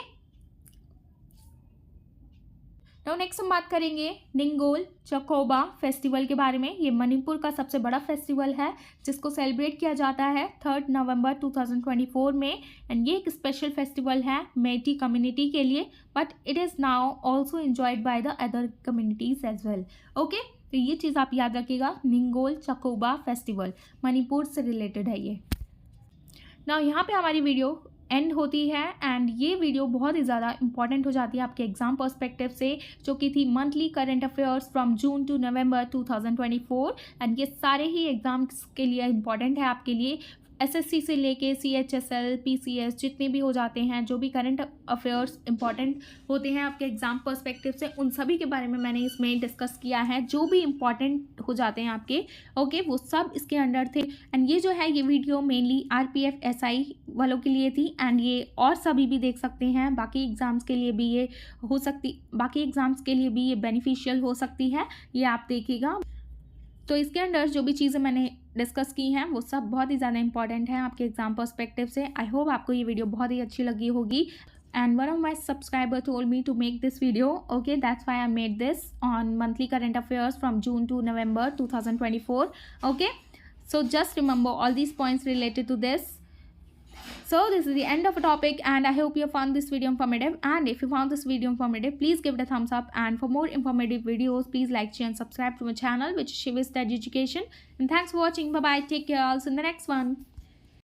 तो नेक्स्ट हम बात करेंगे निंगोल चकोबा फेस्टिवल के बारे में। ये मणिपुर का सबसे बड़ा फेस्टिवल है जिसको सेलिब्रेट किया जाता है 3 नवंबर 2024 में। एंड ये एक स्पेशल फेस्टिवल है मेटी कम्युनिटी के लिए, but it is now also enjoyed by the other communities as well. Okay, तो ये चीज़ आप याद रखिएगा, निंगोल चकोबा फेस्टिवल मणिपुर से रिलेटेड है ये। ना यहाँ पे हमारी वीडियो एंड होती है एंड ये वीडियो बहुत ही ज़्यादा इंपॉर्टेंट हो जाती है आपके एग्जाम पर्सपेक्टिव से, जो कि थी monthly current affairs from June to November 2024। And ये सारे ही एग्जाम्स के लिए इंपॉर्टेंट है आपके लिए। एसएससी से लेके सीएचएसएल पीसीएस जितने भी हो जाते हैं, जो भी करंट अफेयर्स इंपॉर्टेंट होते हैं आपके एग्जाम पर्सपेक्टिव से, उन सभी के बारे में मैंने इसमें डिस्कस किया है। जो भी इंपॉर्टेंट हो जाते हैं आपके, ओके, वो सब इसके अंडर थे। एंड ये जो है ये वीडियो मेनली आरपीएफ एसआई वालों के लिए थी एंड ये और सभी भी देख सकते हैं। बाकी एग्जाम्स के लिए भी ये बाकी एग्जाम्स के लिए भी ये बेनिफिशियल हो सकती है, ये आप देखिएगा। तो इसके अंदर जो भी चीज़ें मैंने डिस्कस की हैं वो सब बहुत ही ज़्यादा इंपॉर्टेंट है आपके एग्जाम पर्सपेक्टिव से। आई होप आपको ये वीडियो बहुत ही अच्छी लगी होगी। And one of my subscriber told me to make this video, okay, that's why I made this on monthly current affairs from June to November 2024। Okay, so just remember all these points related to this. So this is the end of a topic and I hope you found this video informative, and if you found this video informative, please give it a thumbs up, and for more informative videos please like, share and subscribe to my channel, which is Shiva's Study Education. And thanks for watching. Bye bye, take care, I'll see you in the next one.